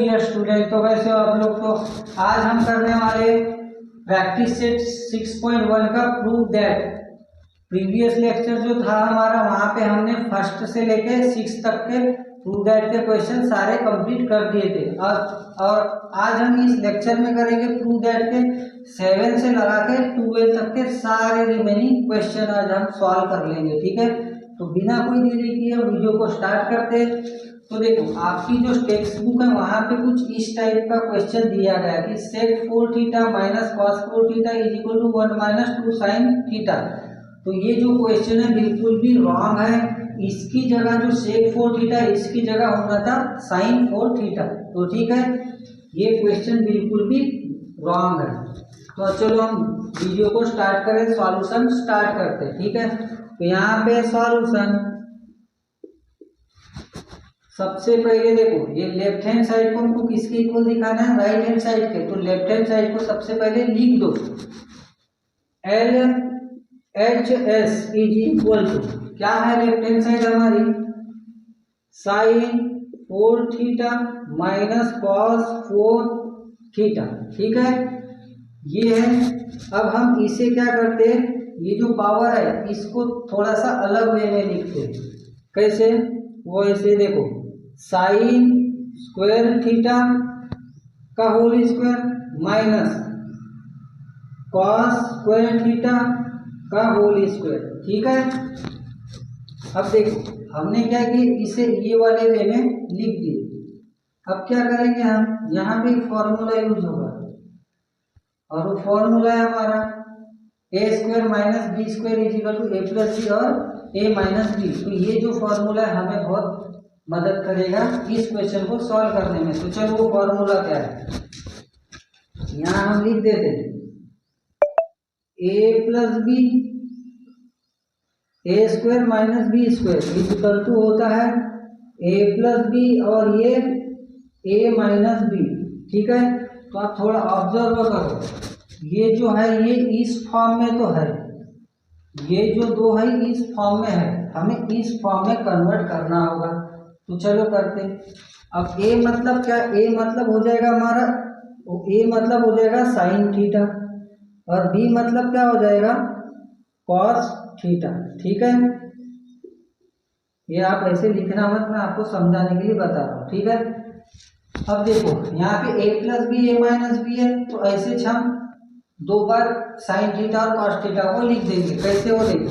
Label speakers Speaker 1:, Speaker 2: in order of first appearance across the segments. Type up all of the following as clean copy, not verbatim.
Speaker 1: Dear student, तो वैसे आप लोग तो आज हम करने वाले प्रैक्टिस सेट 6.1 का प्रूव दैट। प्रीवियस लेक्चर जो था हमारा, वहां पे हमने फर्स्ट से लेके 6 तक के प्रूव दैट के क्वेश्चन सारे कंप्लीट कर दिए थे। और आज हम इस लेक्चर में करेंगे प्रूव दैट के 7 से लगा के 12 तक के सारे रिमेनिंग क्वेश्चन आज हम सॉल्व कर लेंगे। ठीक है, तो बिना कोई देरी किए वीडियो को स्टार्ट करते हैं। तो देखो, आपकी जो टेक्स्ट बुक है वहां पे कुछ इस टाइप का क्वेश्चन दिया गया कि sec 4 theta minus cos 4 theta is equal to 1 minus 2 sine theta. तो ये जो क्वेश्चन है बिल्कुल भी रॉन्ग है। इसकी जगह जो सेक 4 थीटा, इसकी जगह होना था साइन 4 थीटा। तो ठीक है, ये क्वेश्चन बिल्कुल भी रॉन्ग है। तो चलो हम वीडियो को स्टार्ट करें, सॉल्यूशन स्टार्ट करते हैं। ठीक है, तो यहाँ पे सॉल्यूशन सबसे पहले देखो, ये लेफ्ट हैंड साइड को हमको किसके इक्वल दिखाना है, राइट हैंड साइड के। तो लेफ्ट हैंड साइड को सबसे पहले लिख दो, L H S is equal to क्या है लेफ्ट हैंड साइड हमारी, sine 4 theta minus cos 4 theta. ठीक है, ये है। अब हम इसे क्या करते हैं, ये जो पावर है इसको थोड़ा सा अलग वे में लिखते हैं। कैसे, वो ऐसे देखो, साइन स्क्वायर थीटा का whole square minus cos square theta का होल स्क्वायर। ठीक है, अब देखो हमने क्या किया, इसे ये वाले वे में लिख दिए। अब क्या करेंगे हम, यहाँ पे फॉर्मूला यूज होगा और वो फॉर्मूला है हमारा A square minus B square is equal to A plus C और ए माइनस बी। तो ये जो फॉर्मूला है हमें बहुत मदद करेगा इस क्वेश्चन को सॉल्व करने में। तो चलो वो फॉर्मूला क्या है, यहाँ हम लिख देते हैं A plus B, A square minus B square is equal to होता है ए प्लस बी और ये ए माइनस बी। ठीक है, तो आप थोड़ा ऑब्जर्व करो, ये जो है ये इस फॉर्म में तो है, ये जो दो है इस फॉर्म में है, हमें इस फॉर्म में कन्वर्ट करना होगा। तो चलो करते। अब ए मतलब क्या, ए मतलब हो जाएगा हमारा, ए मतलब हो जाएगा साइन थीटा और बी मतलब क्या हो जाएगा, कॉस थीटा। ठीक है, ये आप ऐसे लिखना मत, मैं आपको समझाने के लिए बता रहा हूँ। ठीक है, अब देखो यहाँ पे ए plus B A minus B है, तो ऐसे हम दो बार साइन थीटा और कॉस थीटा को लिख देंगे। कैसे, वो देखो,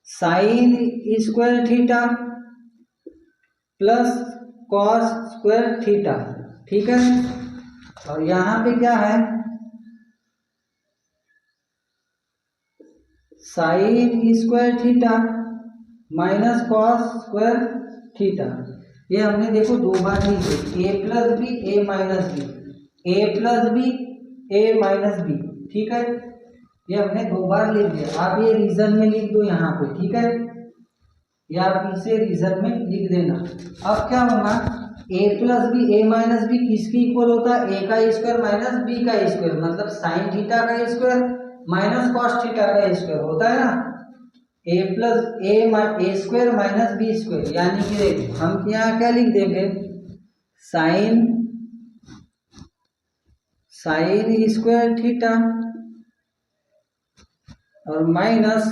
Speaker 1: sine square theta plus cos square theta. ठीक है, और यहाँ पे क्या है, sine square theta minus cos square theta. ये हमने देखो दो बार लिखे, ए plus B A minus B, A plus B A minus B. ठीक है, ये हमने दो बार लिख दिया। आप ये रीजन में लिख दो यहाँ पे। ठीक है, या आप इसे रीजन में लिख देना। अब क्या होगा, ए plus B A minus B किसकी इक्वल होता है, ए का स्क्वायर माइनस बी का स्क्वायर, मतलब साइन थीटा का स्क्वायर माइनस कॉस थीटा का स्क्वायर होता है ना। ए प्लस ए स्क्वायर माइनस बी स्क्वायर, यानी कि हम यहाँ क्या लिख देंगे, साइन स्क्वायर थीटा और माइनस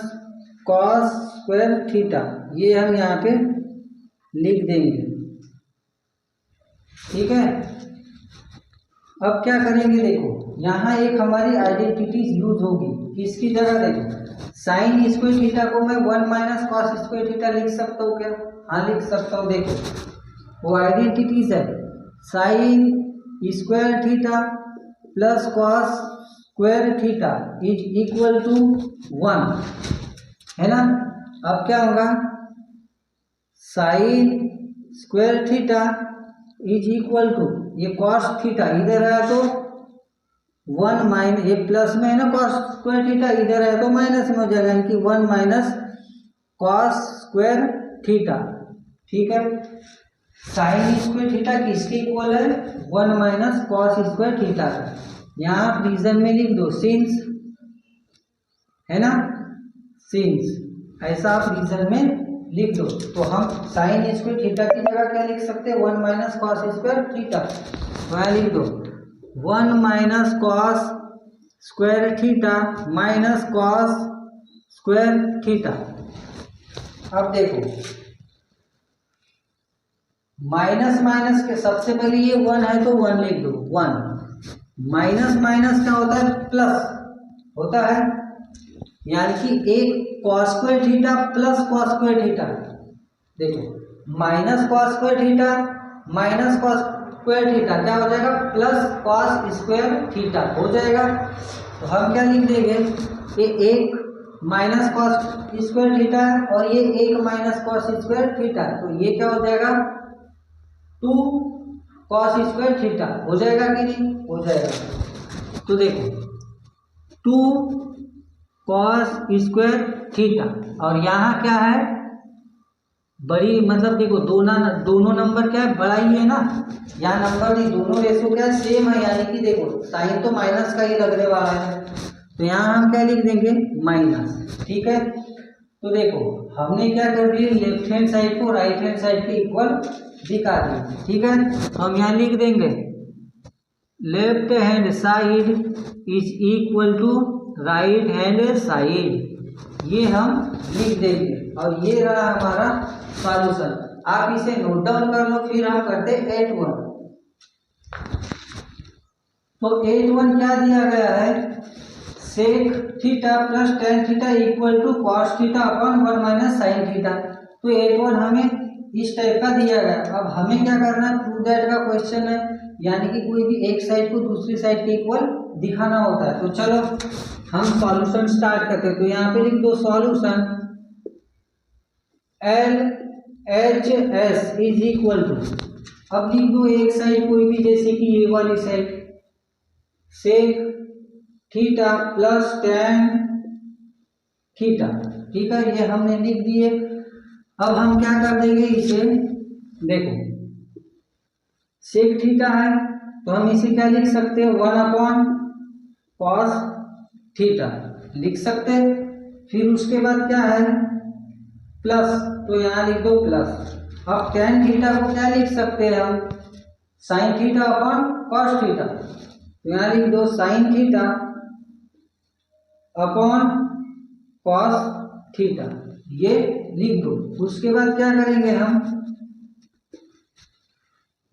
Speaker 1: कॉस स्क्वायर थीटा, ये हम यहाँ पे लिख देंगे। ठीक है, अब क्या करेंगे, देखो यहाँ एक हमारी आइडेंटिटीज यूज होगी, किसकी जगह, देखो साइन स्क्वायर थीटा को मैं 1 माइनस कॉस स्क्वायर थीटा लिख सकता हूँ क्या, हाँ लिख सकता हूँ। देखो वो आइडेंटिटीज है, sine square theta plus cos square theta is equal to 1, है ना। अब क्या होगा, sine square theta is equal to ये कॉस थीटा, इधर आया तो 1 माइनस, ये प्लस में है ना कॉस स्क्वायर थीटा, इधर आया तो माइनस में हो जाएगा, यानी कि 1 माइनस कॉस स्क्वायर थीटा। ठीक है, साइन स्क्वायर थीटा किसके इक्वल है, 1 माइनस कॉस स्क्वायर थीटा। यहाँ आप रीजन में लिख दो सिंस, है ना, सिंस, ऐसा आप रीजन में लिख दो। तो हम साइन स्क्वायर थीटा की जगह क्या लिख सकते हैं, 1 माइनस कॉस स्क्वायर थीटा। तो यहाँ लिख दो 1 minus cos square theta minus cos square theta. अब देखो माइनस माइनस के सबसे पहले ये 1 है तो 1 लिख दो 1। माइनस माइनस क्या होता है, प्लस होता है, यानी कि एक cos square theta plus cos square theta. देखो minus cos square theta minus cos square theta क्या हो जाएगा, प्लस कॉस स्क्वायर थीटा हो जाएगा। तो हम क्या लिख देंगे, ये एक माइनस कॉस स्क्वायर थीटा है और ये एक माइनस कॉस स्क्वायर थीटा, तो ये क्या हो जाएगा 2 कॉस स्क्वायर थीटा हो जाएगा कि नहीं, हो जाएगा। तो देखो 2 कॉस स्क्वायर थीटा और यहाँ क्या है बड़ी, मतलब देखो दोनों नंबर क्या है, बड़ा ही है ना, यहाँ नंबर नहीं, दोनों रेशो क्या है, सेम है, यानी कि देखो साइन तो माइनस का ही लगने वाला है, तो यहाँ हम क्या लिख देंगे माइनस। ठीक है, तो देखो हमने क्या कर दिया, लेफ्ट हैंड साइड को राइट हैंड साइड के इक्वल दिखा दिया। ठीक है, तो हम यहाँ लिख देंगे left hand side is equal to right hand side, ये हम लिख देंगे और ये रहा हमारा सॉल्यूशन। आप इसे नोट डाउन कर लो, फिर हम करते 8-1। तो 8-1 क्या दिया गया है, sec theta plus tan theta equal to cos theta upon 1 minus sine theta. तो 8-1 हमें इस टाइप का दिया गया। अब हमें क्या करना है, प्रूव दैट का क्वेश्चन है, यानी कि कोई भी एक साइड को दूसरी साइड के इक्वल दिखाना होता है। तो चलो हम सॉल्यूशन स्टार्ट करते हैं। तो यहाँ पे लिख दो solution LHS is equal to, अब लिख दो एक साइड कोई भी, जैसे कि ये वाली side sec theta plus tan theta. ठीक है, ये हमने लिख दिए। अब हम क्या कर देंगे इसे, देखो सेक थीटा है तो हम इसे क्या लिख सकते हैं, 1 अपॉन कॉस थीटा लिख सकते हैं। फिर उसके बाद क्या है प्लस, तो यहाँ लिख दो प्लस। अब टेन थीटा को क्या लिख सकते हैं हम, sine theta upon cos theta, तो यहाँ लिख दो sine theta upon cos theta, ये लिख दो। उसके बाद क्या करेंगे हम,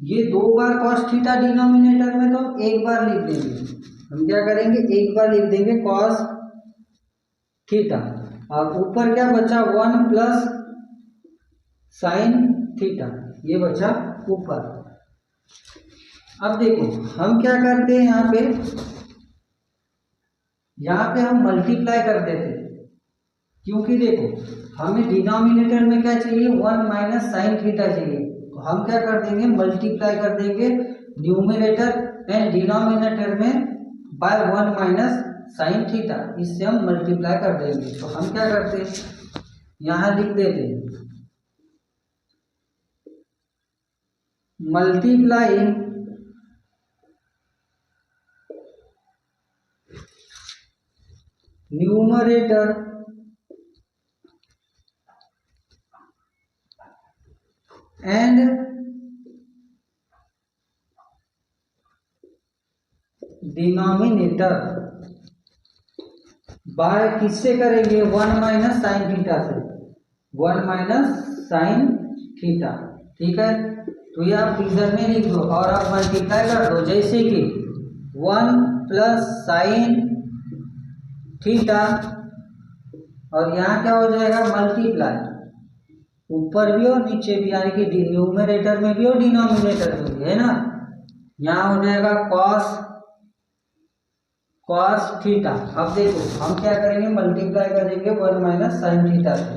Speaker 1: ये 2 बार कॉस थीटा डिनोमिनेटर में, तो हम एक बार लिख देंगे। हम क्या करेंगे, एक बार लिख देंगे कॉस थीटा और ऊपर क्या बचा 1 प्लस साइन थीटा, ये बचा ऊपर। अब देखो हम क्या करते हैं, यहाँ पे हम मल्टीप्लाई कर देते, क्योंकि देखो हमें डिनोमिनेटर में क्या चाहिए, 1 माइनस साइन थीटा चाहिए। तो हम क्या कर देंगे, मल्टीप्लाई कर देंगे न्यूमरेटर एंड डिनोमिनेटर में बाय 1 माइनस साइन थीटा, इससे हम मल्टीप्लाई कर देंगे। तो हम क्या करते हैं, यहाँ लिख देते multiply numerator and denominator by किससे करेंगे, 1 माइनस साइन थीटा से, 1 माइनस साइन थीटा। ठीक है, तो ये आप फिगर में लिख दो और आप मल्टीप्लाई कर दो, जैसे कि 1 प्लस साइन थीटा और यहाँ क्या हो जाएगा मल्टीप्लाई, ऊपर भी और नीचे भी, यानी कि न्यूमरेटर में भी और डिनोमिनेटर में भी, है ना। यहाँ हो जाएगा कॉस थीटा। अब देखो हम क्या करेंगे, मल्टीप्लाई करेंगे 1 माइनस साइन थीटा से,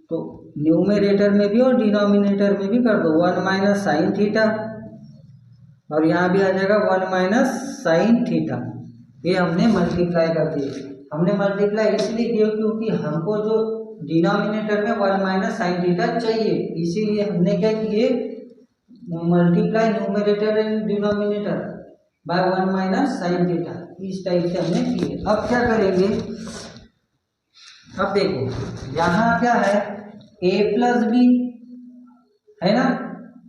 Speaker 1: तो न्यूमरेटर में भी और डिनोमिनेटर में भी कर दो 1 माइनस साइन थीटा और यहाँ भी आ जाएगा 1 माइनस साइन थीटा। ये हमने मल्टीप्लाई कर दिए। हमने मल्टीप्लाई इसलिए किया क्योंकि हमको जो डिनोमिनेटर में 1 माइनस साइन थीटा चाहिए, इसीलिए हमने क्या किए, multiply numerator and denominator by 1 minus sine theta, इस टाइप से हमने किए। अब क्या करेंगे, अब देखो यहाँ क्या है, ए प्लस बी है ना,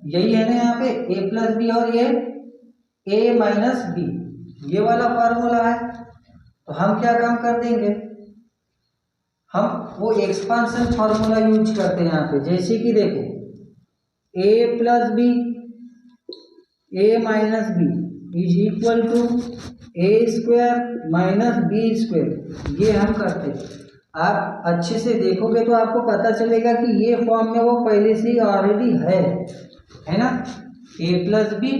Speaker 1: यही है ना यहाँ पे ए प्लस बी और ये ए माइनस बी, ये वाला फार्मूला है। तो हम क्या काम कर देंगे, हम वो एक्सपांशन फार्मूला यूज करते हैं यहाँ पे। जैसे कि देखो A plus B A minus B is equal to A square minus B square, ये हम करते हैं। आप अच्छे से देखोगे तो आपको पता चलेगा कि ये फॉर्म में वो पहले से ही ऑलरेडी है ना, ए plus B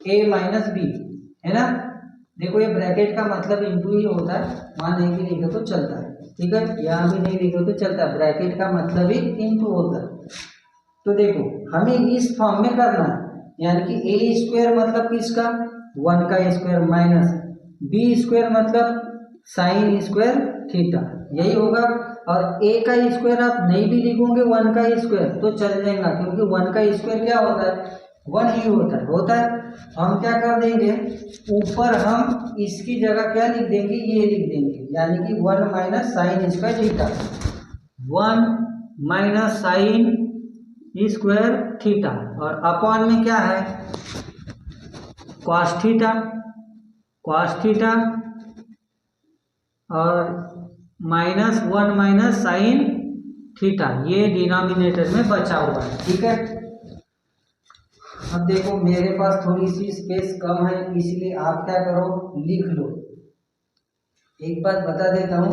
Speaker 1: A minus B, है ना। देखो ये ब्रैकेट का मतलब इंटू ही होता है, वहाँ नहीं भी लिखे तो चलता है, ठीक है, यहाँ भी नहीं लिखे तो चलता है, ब्रैकेट का मतलब ही इंटू होता है। तो देखो हमें इस फॉर्म में करना है, यानी कि ए स्क्वायर मतलब किसका, 1 का स्क्वायर माइनस बी स्क्वायर मतलब साइन स्क्वायर थीटा, यही होगा। और ए का स्क्वायर आप नहीं भी लिखोगे 1 का स्क्वायर तो चल जाएगा, क्योंकि 1 का स्क्वायर क्या होता है, 1 ही होता है। हम क्या कर देंगे, ऊपर हम इसकी जगह क्या लिख देंगे, ये लिख देंगे, यानी कि 1 minus sine square theta, 1 minus sine square theta, और अपॉन में क्या है कॉस थीटा और माइनस 1 माइनस साइन थीटा, ये डिनोमिनेटर में बचा हुआ है, ठीक है। अब देखो मेरे पास थोड़ी सी स्पेस कम है, इसलिए आप क्या करो लिख लो। एक बात बता देता हूँ,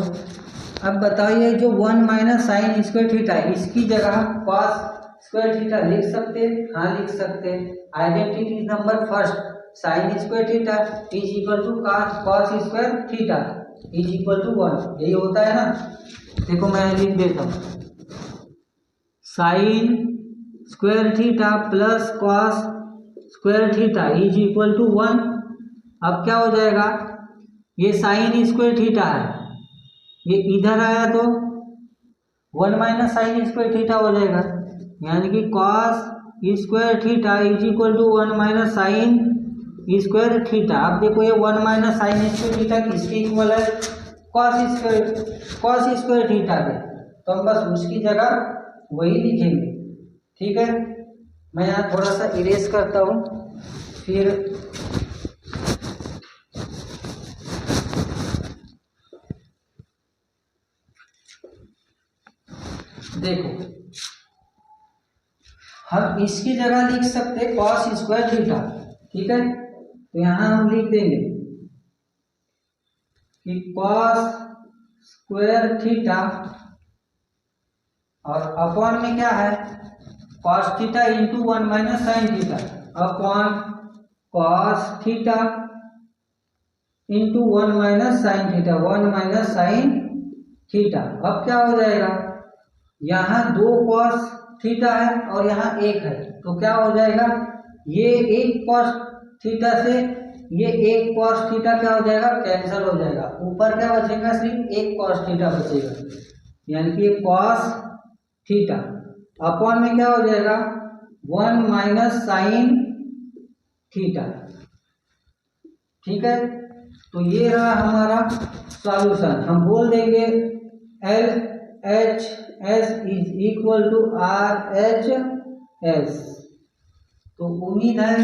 Speaker 1: अब बताइए जो 1 माइनस साइन स्क्वायर थीटा, इसकी जगह कॉस स्क्वायर थीटा लिख सकते हैं, हाँ लिख सकते हैं। Identity number first, sine square theta is equal to cos square theta is equal to 1, यही होता है ना। देखो मैं लिख देता हूँ, sine square theta plus cos square theta is equal to 1। अब क्या हो जाएगा, ये साइन स्क्वायर थीटा है, ये इधर आया तो 1 माइनस साइन स्क्वायर थीटा हो जाएगा, यानी कि cos square theta is equal to 1 minus sine square theta. अब देखो ये 1 माइनस साइन स्क्वायर थीटा किसके इक्वल है, कॉस स्क्वायर थीटा के, तो हम बस उसकी जगह वही लिखेंगे, ठीक है। मैं यहाँ थोड़ा सा इरेज करता हूँ, फिर देखो हम इसकी जगह लिख सकते हैं कॉस स्क्वायर थीटा, ठीक है। तो यहाँ हम लिख देंगे कि कॉस स्क्वायर थीटा और अपॉन में क्या है cos theta into 1 minus sine theta upon cos theta into 1 minus sine theta, 1 minus sine theta. अब क्या हो जाएगा, यहाँ 2 कॉस थीटा है और यहाँ 1 है, तो क्या हो जाएगा, ये एक कॉस थीटा से ये एक कॉस थीटा क्या हो जाएगा, कैंसिल हो जाएगा। ऊपर क्या बचेगा, सिर्फ एक कॉस थीटा बचेगा, यानी कि कॉस थीटा अपॉन में क्या हो जाएगा 1 माइनस साइन थीटा, ठीक है। तो ये रहा हमारा सॉल्यूशन। हम बोल देंगे LHS is equal to RHS। तो उम्मीद है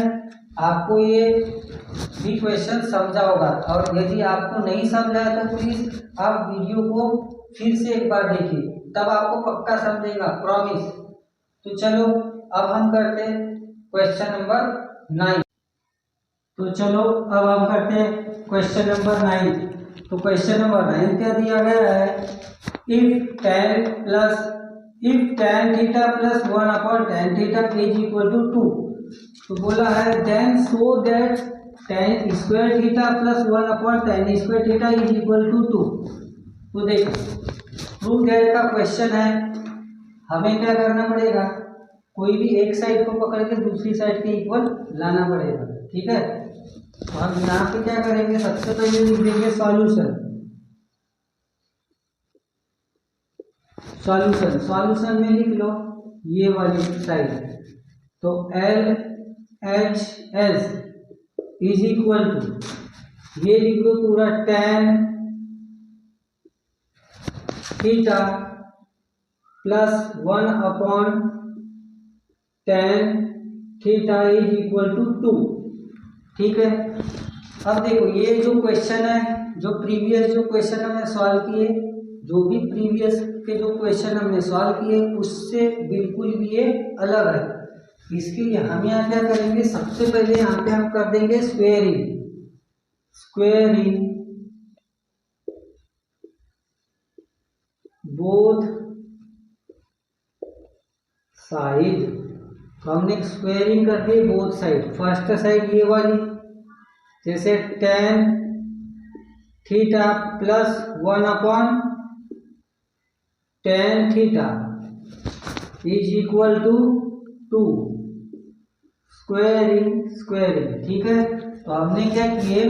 Speaker 1: आपको ये भी क्वेश्चन समझा होगा, और यदि आपको नहीं समझा तो प्लीज आप वीडियो को फिर से एक बार देखिए, तब आपको पक्का समझेगा, प्रॉमिस। तो चलो अब हम करते हैं क्वेश्चन नंबर 9। तो चलो अब हम करते हैं क्वेश्चन नंबर 9। तो क्वेश्चन नंबर 9 क्या दिया गया है, if tan theta plus 1 upon tan theta is equal to 2। तो बोला है then show that tan square theta plus 1 upon tan square theta is equal to 2। तो देखो प्रूव दैट का क्वेश्चन है, हमें क्या करना पड़ेगा, कोई भी एक साइड को पकड़ के दूसरी साइड के इक्वल लाना पड़ेगा, ठीक है। तो हम यहाँ पे क्या करेंगे, सबसे पहले लिख देंगे सॉल्यूशन में लिख लो ये वाली साइड, तो LHS इज इक्वल टू ये लिख लो पूरा tan theta plus 1 upon tan theta, 1 minus sine theta, 1 minus sine theta is equal to 2 tan theta. अब क्या हो जाएगा, ये 2 कॉस थीटा है और यहाँ 1 है, तो क्या हो जाएगा, ये एक कॉस थीटा से ये एक कॉस थीटा क्या हो जाएगा, कैंसिल हो जाएगा। ऊपर क्या बचेगा, सिर्फ एक कॉस थीटा बचेगा, यानी कि cos plus 1/tan theta is equal to 2। ठीक है, अब देखो ये जो क्वेश्चन है, जो प्रीवियस जो क्वेश्चन हमने सॉल्व किए, जो भी प्रीवियस के जो क्वेश्चन हमने सॉल्व किए उससे बिल्कुल भी ये अलग है। इसके लिए हम यहाँ क्या करेंगे, सबसे पहले यहाँ पे हम कर देंगे स्क्वेयरिंग बोथ साइड। तो हमने स्क्वेयरिंग कर दी बोथ साइड। फर्स्ट साइड ये वाली, जैसे tan theta plus 1/tan theta is equal to 2 squaring. ठीक है, तो हमने क्या किए,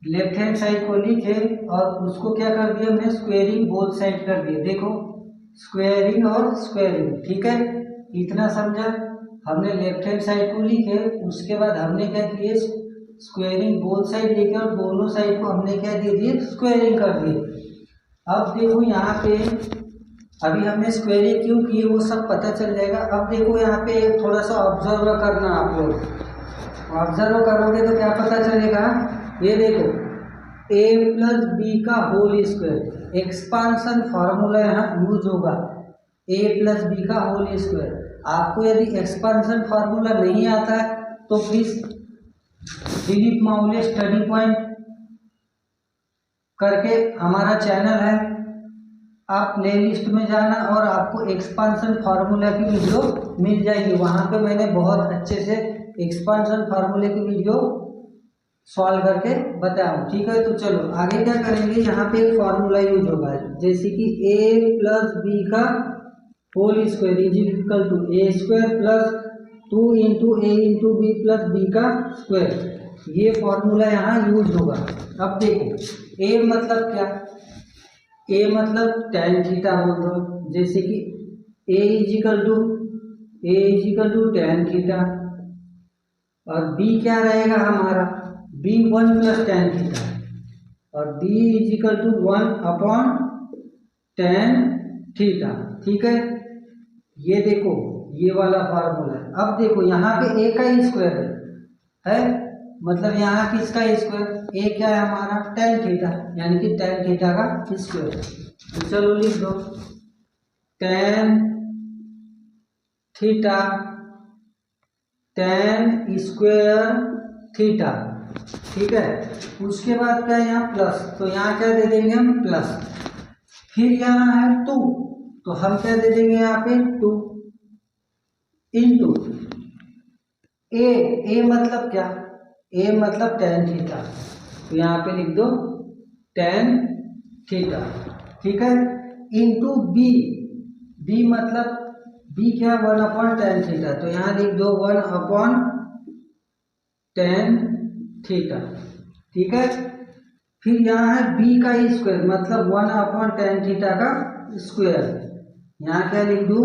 Speaker 1: लेफ्ट हैंड साइड को लिखे और उसको क्या कर दिया हमने, स्क्वेयरिंग बोथ साइड कर दिए। देखो स्क्वेयरिंग और स्क्वेयरिंग। ठीक है, इतना समझा। हमने लेफ्ट हैंड साइड को लिखे, उसके बाद हमने क्या किए, स्क्वेयरिंग बोथ साइड लिखे और दोनों साइड को हमने क्या दे दिए, स्क्वेयरिंग कर दिए। अब देखो यहाँ पे अभी हमने स्क्वेयरिंग क्यों की वो सब पता चल जाएगा। अब देखो यहाँ पे थोड़ा सा ऑब्जर्व करना, आप लोग ऑब्जर्व करोगे तो क्या पता चलेगा, ये देखो a प्लस बी का होल स्क्वायर, एक्सपांशन फॉर्मूला यहाँ यूज होगा, a प्लस बी का होल स्क्वायर। आपको यदि एक्सपांशन फॉर्मूला नहीं आता है तो प्लीज दिलीप मावले स्टडी पॉइंट करके हमारा चैनल है, आप प्ले लिस्ट में जाना और आपको एक्सपांशन फार्मूला की वीडियो मिल जाएगी। वहाँ पे मैंने बहुत अच्छे से एक्सपांशन फार्मूले की वीडियो सॉल्व करके बताया हूँ। ठीक है, तो चलो आगे क्या करेंगे, यहाँ पे एक फार्मूला यूज होगा, जैसे कि a प्लस बी का whole square is equal to a square plus 2 into a into b plus b का स्क्वायर। ये फॉर्मूला यहाँ यूज होगा। अब देखो a मतलब क्या, a मतलब tan थीटा बोल दो, जैसे कि a is equal to tan theta, और b क्या रहेगा हमारा, b 1 प्लस tan थीटा, और b is equal to 1/tan theta. ठीक है, ये देखो ये वाला फार्मूला है। अब देखो यहाँ पे a का स्क्वायर है, मतलब यहाँ किसका स्क्वायर, a क्या है हमारा tan थीटा, यानी कि tan थीटा का स्क्वायर। तो चलो लिख दो tan theta tan square theta. ठीक है, उसके बाद क्या है यहाँ प्लस, तो यहाँ क्या दे देंगे हम प्लस, फिर यहाँ है 2, तो हम क्या दे देंगे यहाँ पे 2 इंटू ए मतलब क्या, a मतलब tan थीटा, तो यहाँ पे लिख दो tan थीटा। ठीक है, इंटू b मतलब b क्या 1/tan थीटा, तो यहाँ लिख दो 1/tan थीटा। ठीक है, फिर यहाँ है b का स्क्वायर मतलब 1/tan थीटा का स्क्वायर, यहाँ क्या लिख दू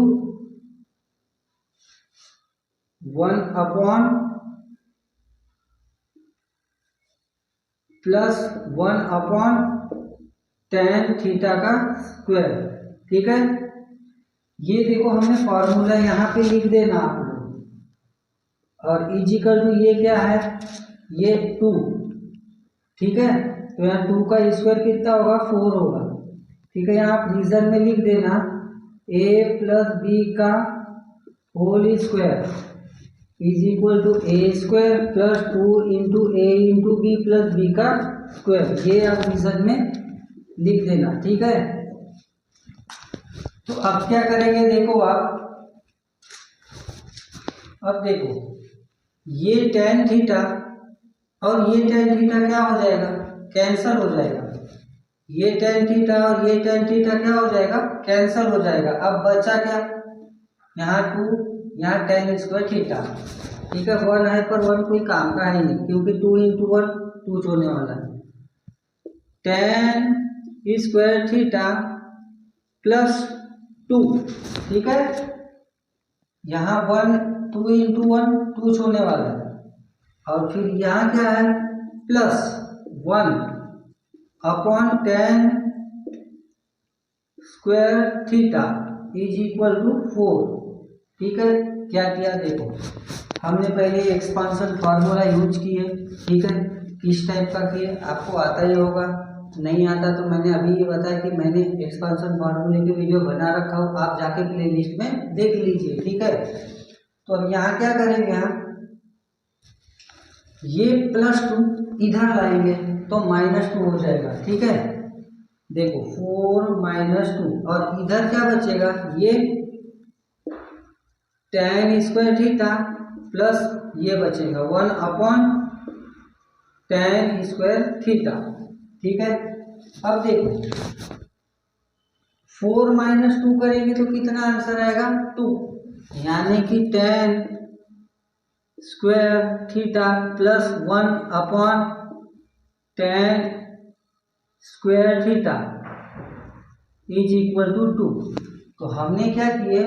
Speaker 1: 1/tan थीटा का स्क्वायर। ठीक है, ये देखो हमने फॉर्मूला यहाँ पे लिख देना आप लोग, और इजिकल टू ये क्या है, ये 2। ठीक है, तो यहाँ 2 का स्क्वायर कितना होगा 4 होगा। ठीक है, यहाँ आप रीजन में लिख देना a प्लस बी का whole square is equal to a square plus 2 into a into b plus b का स्क्वायर, ये आप रीजन में लिख देना। ठीक है, तो अब क्या करेंगे देखो आप, अब देखो ये tan थीटा और ये tan थीटा क्या हो जाएगा, कैंसल हो जाएगा, ये tan थीटा और ये tan थीटा क्या हो जाएगा, कैंसल हो जाएगा। अब बचा क्या, यहाँ 2, यहाँ tan स्क्वायर थीटा। ठीक है, 1 है पर 1 कोई काम का है नहीं, क्योंकि 2 इंटू 1 2 होने वाला है, tan स्क्वायर थीटा प्लस 2। ठीक है, यहाँ 2 इंटू 1 2 होने वाला है, और फिर यहाँ क्या है plus 1/tan square theta. Is equal to 4। ठीक है, क्या किया देखो, हमने पहले एक्सपांशन फार्मूला यूज किए। ठीक है, किस टाइप का किए आपको आता ही होगा, नहीं आता तो मैंने अभी ये बताया कि मैंने एक्सपांशन फार्मूले की वीडियो बना रखा हो, आप जाके प्लेलिस्ट में देख लीजिए। ठीक है, तो अब यहाँ क्या करेंगे हम, ये +2 इधर लाएंगे तो -2 हो जाएगा। ठीक है, देखो 4 - 2 और इधर क्या बचेगा, ये tan स्क्वायर थीटा प्लस ये बचेगा 1/tan स्क्वायर थीटा। ठीक है, अब देखो 4 - 2 करेंगे तो कितना आंसर आएगा 2, यानी कि tan square theta plus 1/tan square theta is equal to 2। तो हमने क्या किए,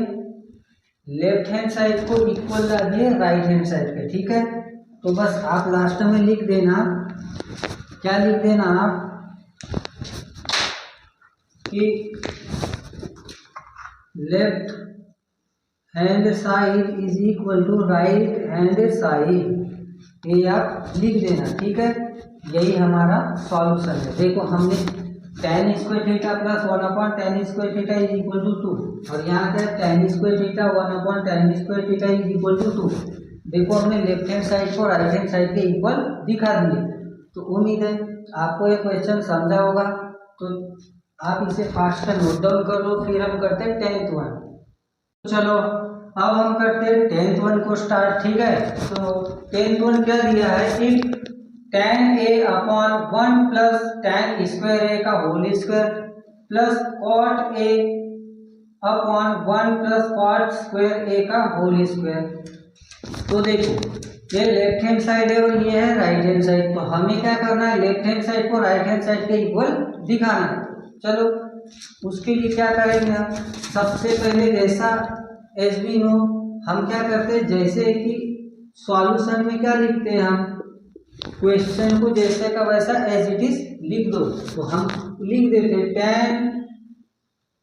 Speaker 1: लेफ्ट हैंड साइड को इक्वल ला दिए राइट हैंड साइड के। ठीक है, तो बस आप लास्ट में लिख देना, क्या लिख देना आप कि left hand side is equal to right hand side, ये आप लिख देना। ठीक है, यही हमारा सॉल्यूशन है। देखो हमने tan square theta plus 1/tan square theta is equal to 2, और यहाँ क्या tan square theta 1/tan square theta is equal to 2। देखो हमने लेफ्ट हैंड साइड को राइट हैंड साइड के इक्वल दिखा दिए। तो उम्मीद है आपको ये क्वेश्चन समझा होगा, तो आप इसे फास्ट नोट डाउन कर लो, फिर हम करते हैं 10th वन। चलो अब हम करते हैं 10th वन को स्टार्ट। ठीक है, तो 10th वन क्या दिया है, if tan a/1 plus tan square A का whole square plus cot a/1 plus cot square A का होल स्क्वायर। तो देखो ये लेफ्ट हैंड साइड है और ये है राइट हैंड साइड, तो हमें क्या करना है, लेफ्ट हैंड साइड को राइट हैंड साइड के इक्वल दिखाना है। चलो उसके लिए क्या करेंगे हम, सबसे पहले जैसा एज वी नो हम क्या करते हैं, जैसे कि सॉल्यूशन में क्या लिखते हैं हम, क्वेश्चन को जैसे का वैसा एज इट इज लिख दो। तो हम लिख देते हैं tan,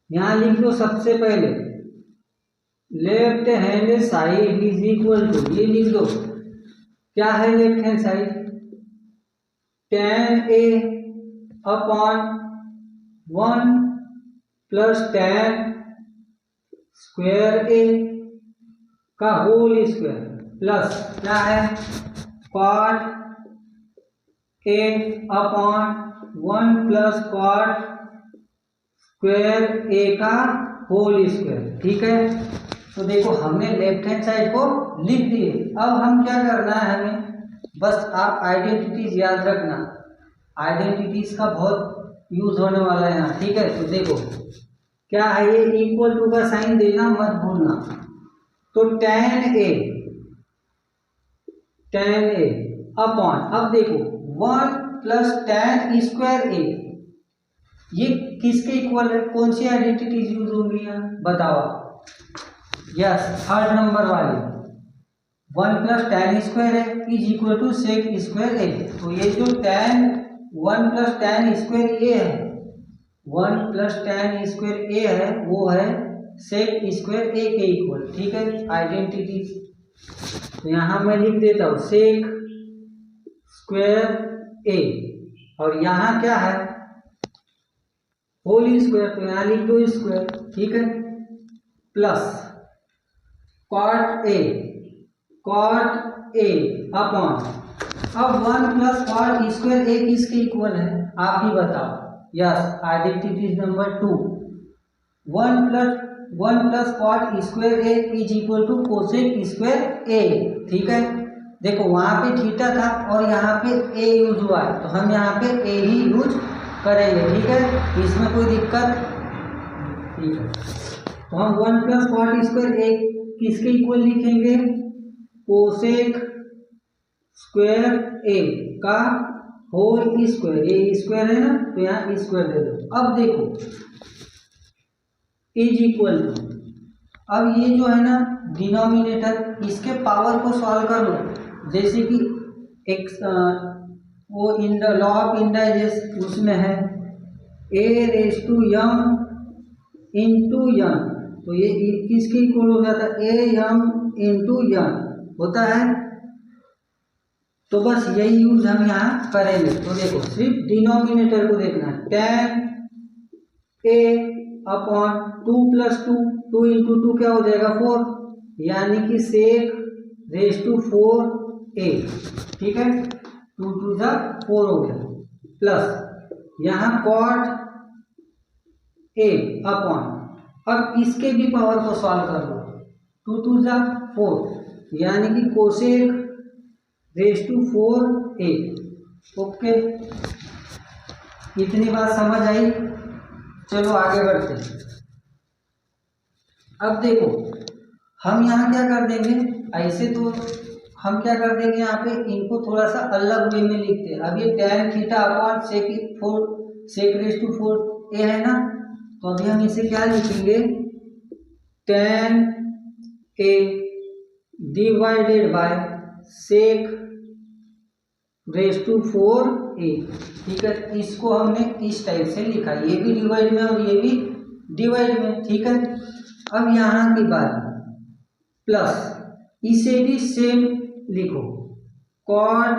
Speaker 1: यहां लिख दो सबसे पहले left hand side is equal to, ये लिख दो क्या है left hand side, tan a/1 plus tan square A का होल स्क्वायर प्लस क्या है cot a/1 plus cot square A का होल स्क्वायर। ठीक है, तो देखो हमने लेफ्ट हैंड साइड को लिख दिए। अब हम क्या करना है, हमें बस आप आइडेंटिटीज याद रखना, आइडेंटिटीज का बहुत यूज होने वाला है यहाँ। ठीक है, तो देखो क्या है, ये इक्वल टू का साइन देना मत भूलना। तो tan a अपॉन, अब देखो 1 प्लस tan स्क्वायर ए, ये किसके इक्वल है, कौन सी आइडेंटिटीज यूज होंगी यहाँ बताओ। यस, थर्ड नंबर वाली 1 प्लस tan स्क्वायर है is equal to sec square A. तो ये जो 1 प्लस tan स्क्वायर ए है, 1 प्लस tan स्क्वायर ए है, वो है सेक स्क्वायर ए के इक्वल। ठीक है, आइडेंटिटीज तो यहाँ मैं लिख देता हूँ सेक स्क्वायर ए, और यहाँ क्या है होल स्क्वायर, तो यहाँ लिख दो स्क्वायर। ठीक है, प्लस cot a अपॉन, अब 1 प्लस cot स्क्वायर ए किसके इक्वल है आप ही बताओ। Yes, identity number 2, 1 plus cot square A is equal to cosec square A. ठीक है, देखो वहां पे थीटा था और यहाँ पे ए यूज हुआ है, तो हम यहाँ पे ए ही यूज करेंगे। ठीक है, इसमें कोई दिक्कत। ठीक है, तो हम 1 प्लस cot स्क्वायर ए किसके इक्वल लिखेंगे, कोसेक स्क्वायर ए का होल स्क्वायर, ये स्क्वायर है ना, तो यहाँ स्क्वायर दे दो। अब देखो इज इक्वल टू, अब ये जो है ना डिनोमिनेटर, इसके पावर को सॉल्व कर लो। जैसे कि एक वो in the law of indexation उसमें है a raise to m into m, तो ये किसके इक्वल हो जाता है, ए एम इंटू एन होता है। तो बस यही यूज हम यहाँ करेंगे। तो देखो सिर्फ डिनोमिनेटर को देखना है, tan ए अपॉन 2 + 2, 2 × 2 क्या हो जाएगा 4, यानी कि sec रेज टू 4a, ठीक है, 2 × 2 = 4 हो गया, प्लस यहाँ cot a अपॉन, अब इसके भी पावर को सॉल्व कर लो, 2 × 2 = 4, यानी कि cosec raise to 4a। Okay, इतनी बात समझ आई। चलो आगे बढ़ते हैं। अब देखो हम यहाँ क्या कर देंगे, ऐसे तो हम क्या कर देंगे यहाँ पे, इनको थोड़ा सा अलग वे में लिखते हैं। अब ये tan theta upon sec raise to 4a है ना, तो अभी हम इसे क्या लिखेंगे, tan a divided by sec raise to 4a, ठीक है। इसको हमने इस टाइप से लिखा, ये भी डिवाइड में और ये भी डिवाइड में, ठीक है। अब यहाँ की बात, प्लस इसे भी सेम लिखो, cot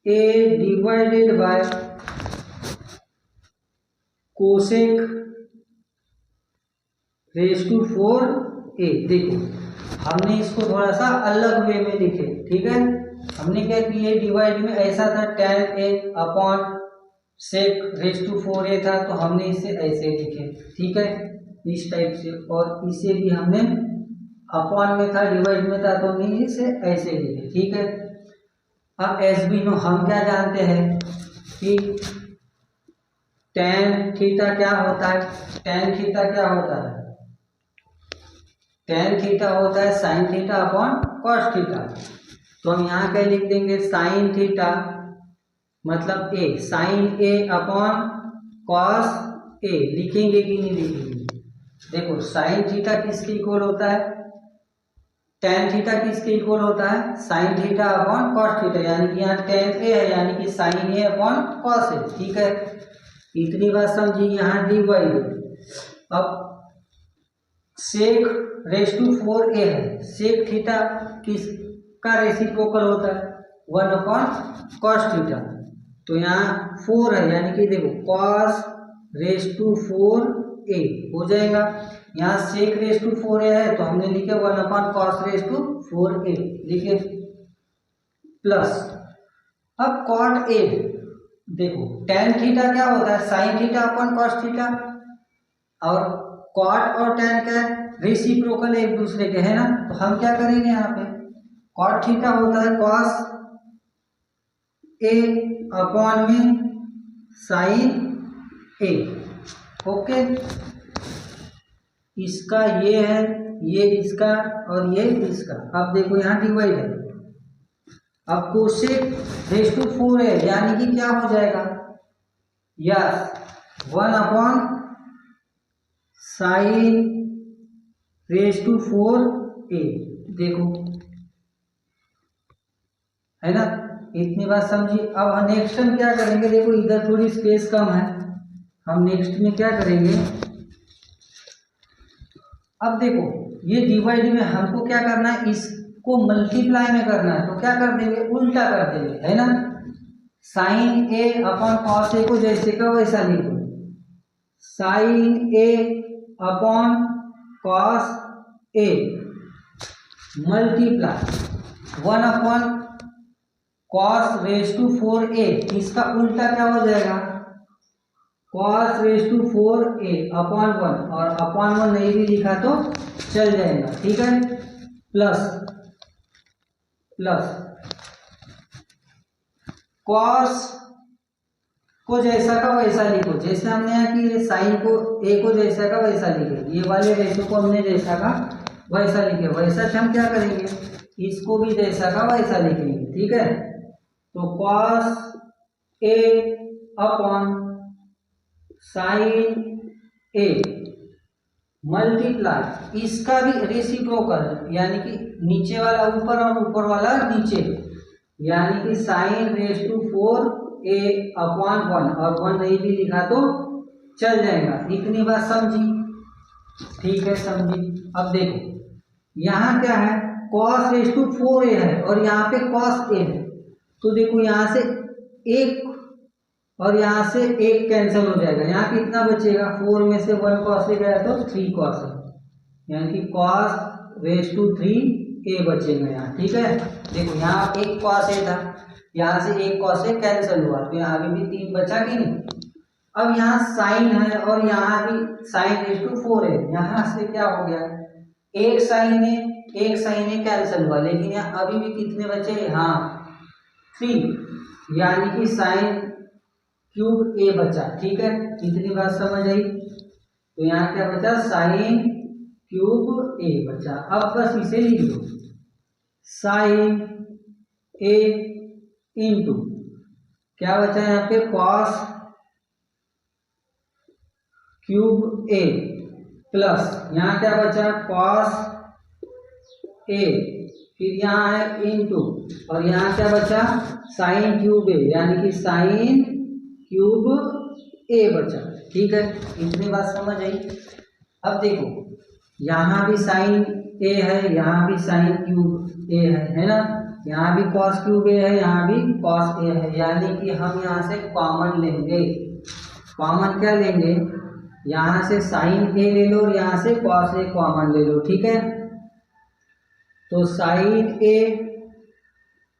Speaker 1: a divided by cosec raise to 4a। देखो हमने इसको थोड़ा सा अलग वे में लिखे, ठीक है। हमने क्या किया, डिवाइड में ऐसा था tan a upon sec raise to 4a था, तो हमने इसे ऐसे लिखे, ठीक है, इस टाइप से। और इसे भी हमने अपॉन में था, डिवाइड में था, तो हमने इसे ऐसे लिखे, ठीक है। अब एस बी नो हम क्या जानते हैं कि tan थीटा क्या होता है, tan थीटा क्या होता है, tan थीटा होता है sin theta upon cos theta. तो हम यहाँ क्या लिख देंगे, sin थीटा मतलब a, sin a upon cos a, लिखेंगे कि नहीं लिखेंगे। देखो sin थीटा किसके इक्वल होता है, tan थीटा किसके इक्वल होता है, sin theta upon cos theta, यानी कि यहाँ tan a है, यानी कि sin a upon cos a, ठीक है। इतनी बात समझी। यहाँ डिवाइड, अब सेक रेज टू 4a है, सेक थीटा किसका रेसिप्रोकल होता है, 1 अपॉन cos थीटा, तो यहाँ 4 है, यानी कि देखो cos रेज टू 4a हो जाएगा। यहाँ सेक रेज टू 4a है, तो हमने लिखे 1 upon cos raise to 4a लिखे, प्लस अब cot a, देखो tan थीटा क्या होता है, sin theta upon cos theta, और cot और tan क्या है, रेसिप्रोकल एक दूसरे के, है ना। तो हम क्या करेंगे, यहाँ पे cot थीटा होता है cos a अपॉन में sin a, ओके। इसका ये है, ये इसका, और ये इसका। अब देखो यहाँ डिवाइड है, अब कोसेक रेज टू 4 है, यानी कि क्या हो जाएगा, yes 1 upon sine raise to 4a, देखो है ना। इतनी बात समझी। अब नेक्स्ट हम क्या करेंगे, देखो इधर थोड़ी स्पेस कम है, हम नेक्स्ट में क्या करेंगे, अब देखो ये डिवाइड में हमको क्या करना है, इसको मल्टीप्लाई में करना है, तो क्या कर देंगे, उल्टा कर देंगे, है ना। Sine A upon cos a को जैसे का वैसा लिखो, sine A upon cos a multiply 1 upon cos raise to 4a, इसका उल्टा क्या हो जाएगा, cos raise to 4a upon 1, और अपॉन 1 नहीं भी लिखा तो चल जाएगा, ठीक है। प्लस कॉस को जैसा का वैसा लिखो, जैसे हमने यहाँ की साइन को a को जैसा का वैसा लिखे, ये वाले रेशो को हमने जैसा का वैसा लिखे, वैसा हम क्या करेंगे, इसको भी जैसा का वैसा लिखेंगे, ठीक है। तो cos a upon sine a multiply, इसका भी रेसिप्रोकल, यानी कि नीचे वाला ऊपर और ऊपर वाला नीचे, यानी कि sign raise to 4a upon 1, और 1 नहीं भी लिखा तो चल जाएगा। इतनी बात समझी। ठीक है, समझी। अब देखो यहाँ क्या है, cos रेज टू 4a है और यहाँ पे cos a है, तो देखो यहाँ से एक और यहाँ से एक कैंसिल हो जाएगा, यहाँ कितना बचेगा, 4 में से 1 cos a गया तो 3 cos a, यानी कि cos रेज टू 3a बचेगा यहाँ। ठीक है, देखो यहाँ एक cos a था, यहाँ से एक cos a कैंसिल हुआ तो यहाँ भी 3 बचा कि नहीं। अब यहाँ साइन है और यहाँ भी साइन रेज टू 4 है, यहाँ से क्या हो गया, एक साइन ए कैंसिल हुआ, लेकिन यहाँ अभी भी कितने बचे, हाँ 3, यानी कि साइन क्यूब ए बचा। ठीक है, इतनी बात समझ आई। तो यहाँ क्या बचा, साइन क्यूब ए बचा। अब बस इसे लिख दो, साइन ए इंटू क्या बचा यहाँ पे, कॉस क्यूब ए प्लस यहाँ क्या बचा, कॉस ए, फिर यहाँ है इंटू और यहाँ क्या बचा, साइन क्यूब ए, यानी कि साइन क्यूब ए बचा। ठीक है, इतनी बात समझ आई। अब देखो यहाँ भी साइन ए है, यहाँ भी साइन क्यूब ए है ना, यहाँ भी कॉस क्यूब ए है, यहाँ भी कॉस ए है, यानी कि हम यहाँ से कॉमन लेंगे। कॉमन क्या लेंगे, यहाँ से साइन ए ले लो और यहाँ से कॉस ए कॉमन ले लो। ठीक है, तो साइन ए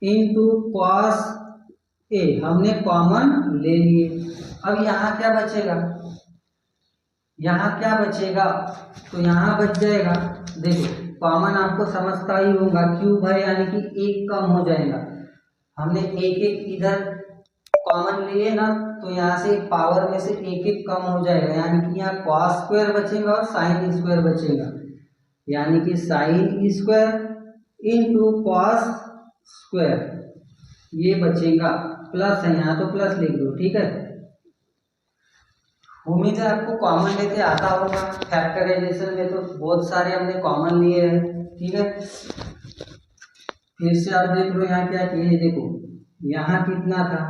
Speaker 1: इंटू कॉस ए हमने कॉमन ले लिए। अब यहाँ क्या बचेगा, यहाँ क्या बचेगा, तो यहाँ बच जाएगा, देखो कॉमन आपको समझता ही होगा, क्यूब है यानी कि एक कम हो जाएगा, हमने एक एक इधर कॉमन लिए ना, तो यहाँ से पावर में से एक एक कम हो जाएगा, यानी कि यहाँ कॉस स्क्वायर बचेगा और साइन स्क्वायर बचेगा, यानी कि sine square into cos square ये बचेगा, प्लस है यहाँ तो प्लस लिख दो। ठीक है, उम्मीद है आपको कॉमन लेते आता होगा, फैक्टराइजेशन में तो बहुत सारे हमने कॉमन लिए हैं। ठीक है, फिर से आप देख लो यहाँ क्या किए, देखो यहाँ कितना था,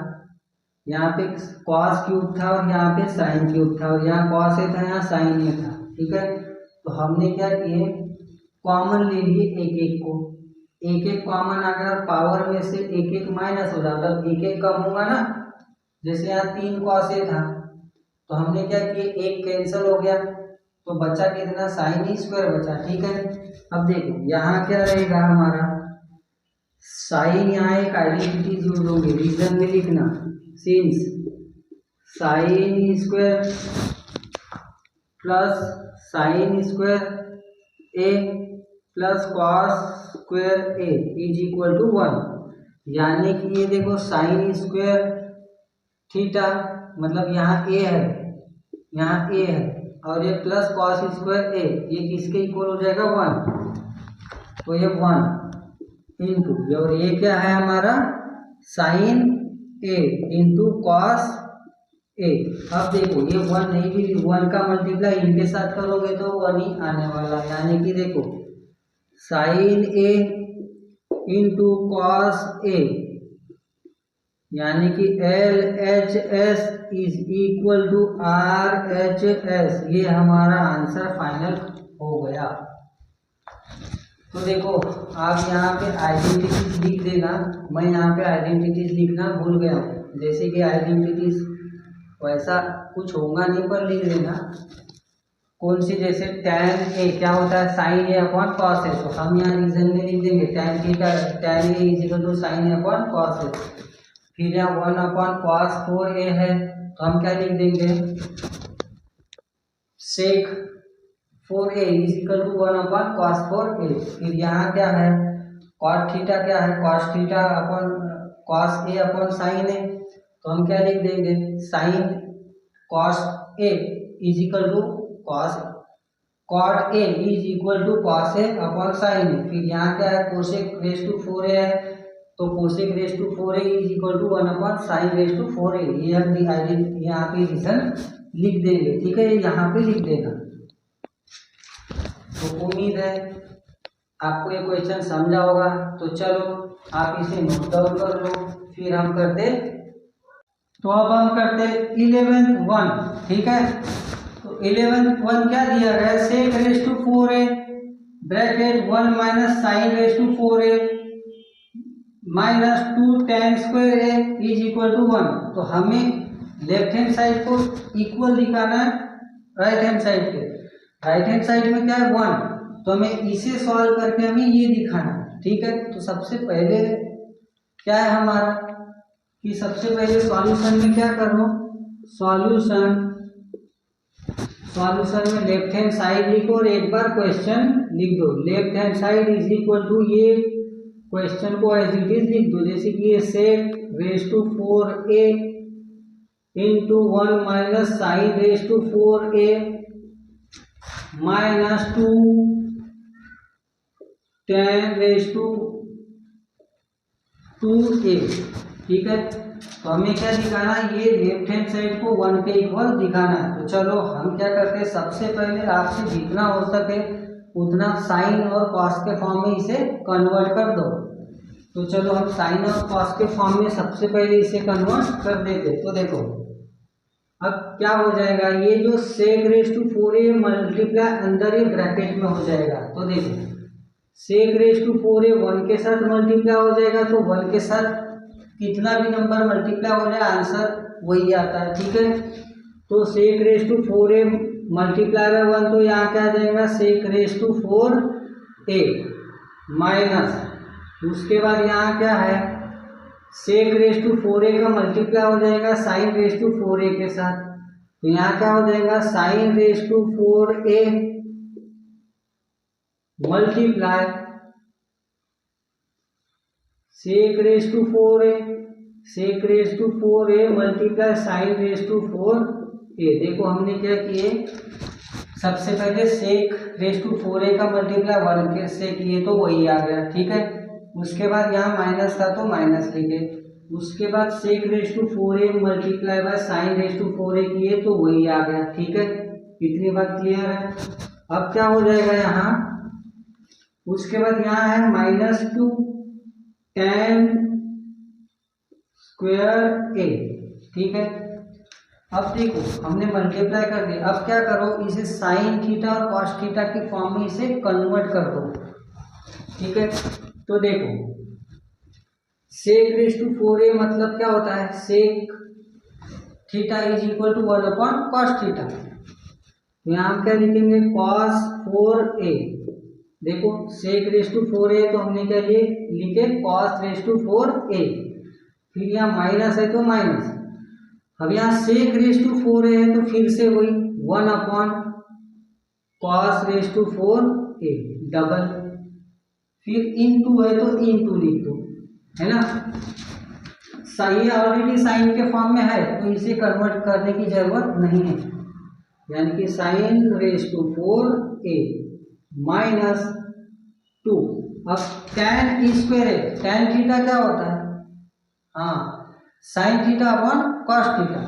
Speaker 1: यहाँ पे कॉस क्यूब था और यहाँ पे साइन क्यूब था और यहाँ कॉस ए था, यहाँ साइन ए था। ठीक है, तो हमने क्या किए, कॉमन ले लिए एक एक को, एक एक कॉमन आ गया और पावर में से एक एक माइनस हो जाता, एक एक कम होगा ना, जैसे यहाँ 3 कॉस ए था तो हमने क्या किया, एक कैंसिल हो गया तो बचा कितना, साइन स्क्वायर बचा। ठीक है, अब देखो यहाँ क्या रहेगा हमारा, साइन, यहाँ एक आइडेंटिटी जोड़ दोगे, रीजन में लिखना, since sine square plus sine square A plus cos square A is equal to 1, यानी कि ये देखो साइन स्क्वायर थीटा, मतलब यहाँ ए है, यहाँ ए है और ये प्लस कॉस स्क्वायर ए, ये किसके इक्वल हो जाएगा, 1, तो ये 1 इंटू, और ये क्या है हमारा, साइन ए इंटू कॉस ए। अब देखो ये 1 नहीं भी, 1 का मल्टीप्लाई इनके साथ करोगे तो 1 ही आने वाला, यानी कि देखो sine a into cos a, यानी कि L H S is equal to R H S, ये हमारा आंसर फाइनल हो गया। तो देखो आप यहाँ पे आइडेंटिटीज लिख देना, मैं यहाँ पे आइडेंटिटीज लिखना भूल गया हूँ, जैसे कि आइडेंटिटीज वैसा कुछ होगा नहीं पर लिख देना, कौन सी, जैसे tan ए क्या होता है, sine A upon cos A, तो हम यहाँ रीजन में लिख देंगे tan theta, tan A is equal to sine A upon cos A. फिर यहाँ 1 अपॉन कॉस 4a है तो हम क्या लिख देंगे, sec 4a is equal to 1 upon cos 4a। फिर यहाँ क्या है, कॉट थीटा क्या है, cos theta upon cos A upon sine A, तो हम क्या लिख देंगे, sine cos A is equal to cos, cot A is equal to cos A upon sine A. फिर यहाँ क्या है, कोसेक रेज टू 4a है, तो cosec raise to 4a is equal to 1 upon sine raise to 4a, ये हम यहाँ पे रीजन लिख देंगे। ठीक है, यहाँ पे लिख देना। तो उम्मीद है आपको ये क्वेश्चन समझा होगा, तो चलो आप इसे नोट डाउन कर लो, फिर हम करते, तो अब हम करते 11th 1। ठीक है, तो 11th वन क्या दिया गया है, sec raise to 4a bracket 1 minus sine raise to 4a minus 2 tan square a is equal to 1। तो हमें लेफ्ट हैंड साइड को इक्वल दिखाना है राइट हैंड साइड के। राइट हैंड साइड में क्या है 1, तो हमें इसे सॉल्व करके हमें ये दिखाना है, ठीक है। तो सबसे पहले क्या है हमारा कि सबसे पहले सॉल्यूशन में क्या करो, सॉल्यूशन में लेफ्ट हैंड साइड लिखो और एक बार क्वेश्चन लिख दो। Left hand side is equal to ये क्वेश्चन को एज इट इज लिख दो, जैसे कि ये sec raise to 4a into 1 minus sine raise to 4a minus 2 tan raise to 2a, ठीक है। तो हमें क्या दिखाना है, ये लेफ्ट हैंड साइड को 1 के इक्वल दिखाना है। तो चलो हम क्या करते हैं, सबसे पहले आपसे जितना हो सके उतना साइन और कॉस के फॉर्म में इसे कन्वर्ट कर दो। तो चलो हम साइन और कॉस के फॉर्म में सबसे पहले इसे कन्वर्ट कर देते। तो देखो अब क्या हो जाएगा, ये जो सेक रेस टू 4a मल्टीप्लाई अंदर ही ब्रैकेट में हो जाएगा। तो देखो सेक रेस टू 4a 1 के साथ मल्टीप्लाई हो जाएगा, तो 1 के साथ कितना भी नंबर मल्टीप्लाई हो जाए आंसर वही आता है, ठीक है। तो sec raise to 4a multiply by 1, तो यहाँ क्या आ जाएगा सेक रेस टू 4a माइनस, उसके बाद यहाँ क्या है सेक रेस टू 4a का मल्टीप्लाई हो जाएगा साइन रेस टू 4a के साथ। तो यहाँ क्या हो जाएगा sine raise to 4a multiply sec raise to 4a, sec raise to 4a multiply sine raise to 4a। देखो हमने क्या किए, सबसे पहले सेक रेस टू 4a का मल्टीप्लाई 1 के से किए तो वही आ गया, ठीक है। उसके बाद यहाँ माइनस था तो माइनस लिखे, उसके बाद sec raise to 4a multiply by sine raise to 4a किए तो वही आ गया, ठीक है। इतनी बात क्लियर है। अब क्या हो जाएगा यहाँ, उसके बाद यहाँ है माइनस 2 tan स्क्वायर a, ठीक है। अब देखो हमने मल्टीप्लाई कर दिया, अब क्या करो इसे साइन थीटा और कॉस थीटा की फॉर्म में इसे कन्वर्ट कर दो, ठीक है। तो देखो सेक रेस टू 4a मतलब क्या होता है, sec theta is equal to 1 upon cos theta. तो यहाँ हम क्या लिखेंगे कॉस 4a। देखो सेक रेस टू 4a तो हमने क्या लिखे कॉस रेस टू 4a, फिर यहाँ माइनस है तो माइनस। अब यहाँ सेक रेस टू 4a है तो फिर से वही 1 upon cos raise to 4a double, फिर इंटू है तो इंटू लिख दो, है ना। ये ऑलरेडी साइन के फॉर्म में है तो इसे कन्वर्ट करने की जरूरत नहीं है, यानी कि sign raise to 4a minus 2। अब tan स्क्वायर है, tan थीटा क्या होता है, हाँ sine theta upon cos theta.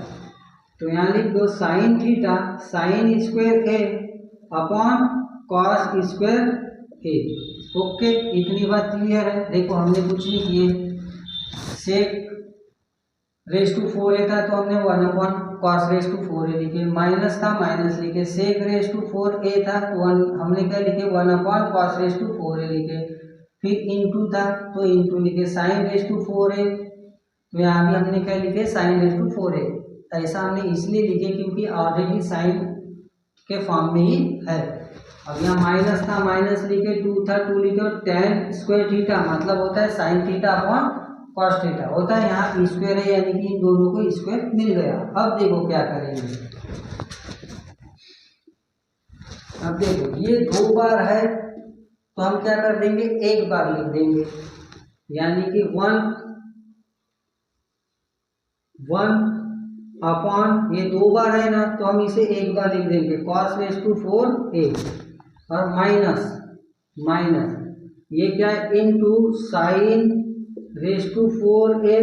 Speaker 1: तो यहाँ लिख दो sine theta sine square a upon cos square a। Okay इतनी बात क्लियर है। देखो हमने कुछ नहीं किए, सेक रेस टू 4a था तो हमने 1 upon cos raise to 4a लिखे, माइनस था माइनस लिखे, सेक रेस टू 4a था तो हमने क्या लिखे 1 upon cos raise to 4a लिखे, फिर इंटू था तो इंटू लिखे, साइन रेस टू 4a तो यहाँ भी हमने क्या लिखे साइन रेस टू 4a। ऐसा हमने इसलिए लिखे क्योंकि ऑलरेडी साइन के फॉर्म में ही है। अब यहाँ माइनस था माइनस लिखे, 2 था 2 लिखे, और tan स्क्वायर थीटा मतलब होता है sine theta upon cos theta होता है, यहाँ स्क्वायर है यानी कि इन दोनों को स्क्वायर मिल गया। अब देखो क्या करेंगे, अब देखो ये 2 बार है तो हम क्या कर देंगे एक बार लिख देंगे, यानी कि 1 अपॉन ये 2 बार है ना तो हम इसे एक बार लिख देंगे कॉस रेस टू 4a, और माइनस ये क्या है into sine raise to 4a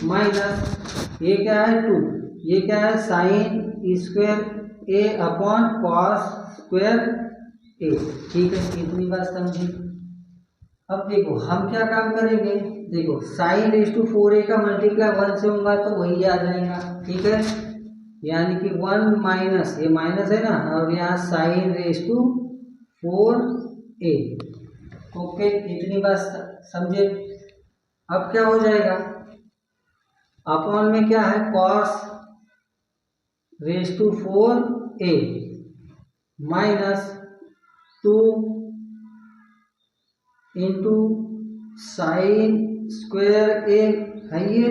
Speaker 1: minus ये क्या है 2, ये क्या है sine square a upon cos square a, ठीक है। इतनी बात समझी। अब देखो हम क्या काम करेंगे, देखो साइन रेस टू 4a का मल्टीप्लाई 1 से होगा तो वही आ जाएगा, ठीक है। यानी कि 1 माइनस, ये माइनस है ना, और यहाँ sign raise to 4a। Okay, इतनी बात समझे। अब क्या हो जाएगा, अपॉन में क्या है, cos raise to 4a minus 2 into sine square a है ये,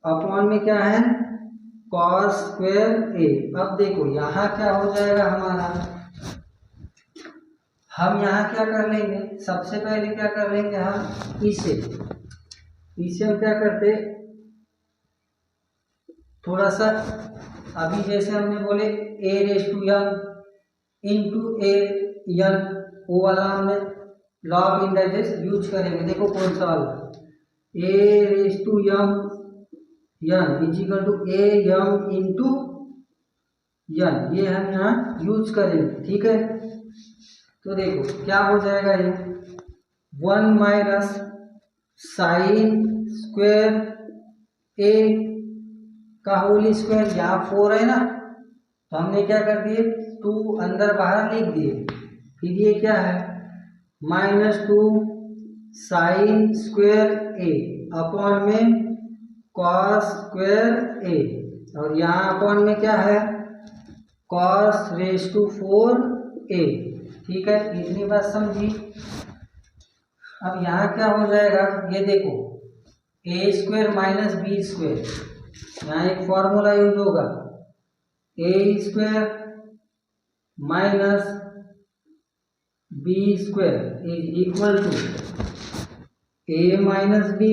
Speaker 1: अपॉन में क्या है, कॉस स्क्वायर a। अब देखो यहाँ क्या हो जाएगा हमारा, हम यहाँ क्या कर लेंगे, सबसे पहले क्या कर लेंगे हम, इसे हम क्या करते, थोड़ा सा अभी जैसे हमने बोले a raise to m into a n, वो वाला हमने लॉग इंडाइजेस यूज करेंगे। देखो कौन सा वाला, a raise to m n is equal to a m into n, ये हम यहाँ यूज करेंगे। ठीक है, तो देखो क्या हो जाएगा, ये 1 माइनस साइन स्क्वायर a का होल स्क्वायर, यहाँ 4 है ना, तो हमने क्या कर दिए, 2 अंदर बाहर लिख दिए, फिर ये क्या है, -2 साइन स्क्वायर a अपॉन में कॉस स्क्वायर a, और यहाँ अपॉन में क्या है, कॉस रेस टू 4a। ठीक है, इतनी बात समझी। अब यहाँ क्या हो जाएगा, ये देखो a square minus B square, यहाँ एक फॉर्मूला यूज होगा, a square minus B square is equal to a minus b,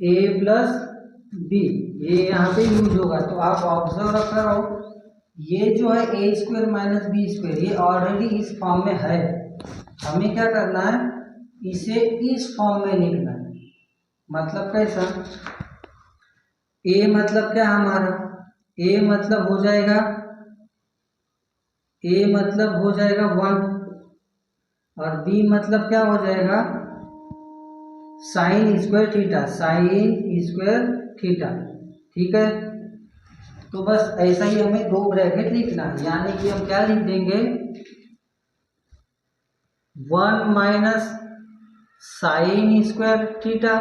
Speaker 1: a plus b, ये यहाँ पे यूज होगा। तो आप ऑब्जर्व करो, ये जो है a square minus B square, ये ऑलरेडी इस फॉर्म में है, हमें क्या करना है, इसे इस फॉर्म में लिखना है। मतलब कैसा, a मतलब क्या हमारा, a मतलब हो जाएगा, a मतलब हो जाएगा 1, और b मतलब क्या हो जाएगा, sign square theta, sign square theta. ठीक है, तो बस ऐसा ही हमें 2 ब्रैकेट लिखना है, यानी कि हम क्या लिख देंगे, 1 minus sine square theta,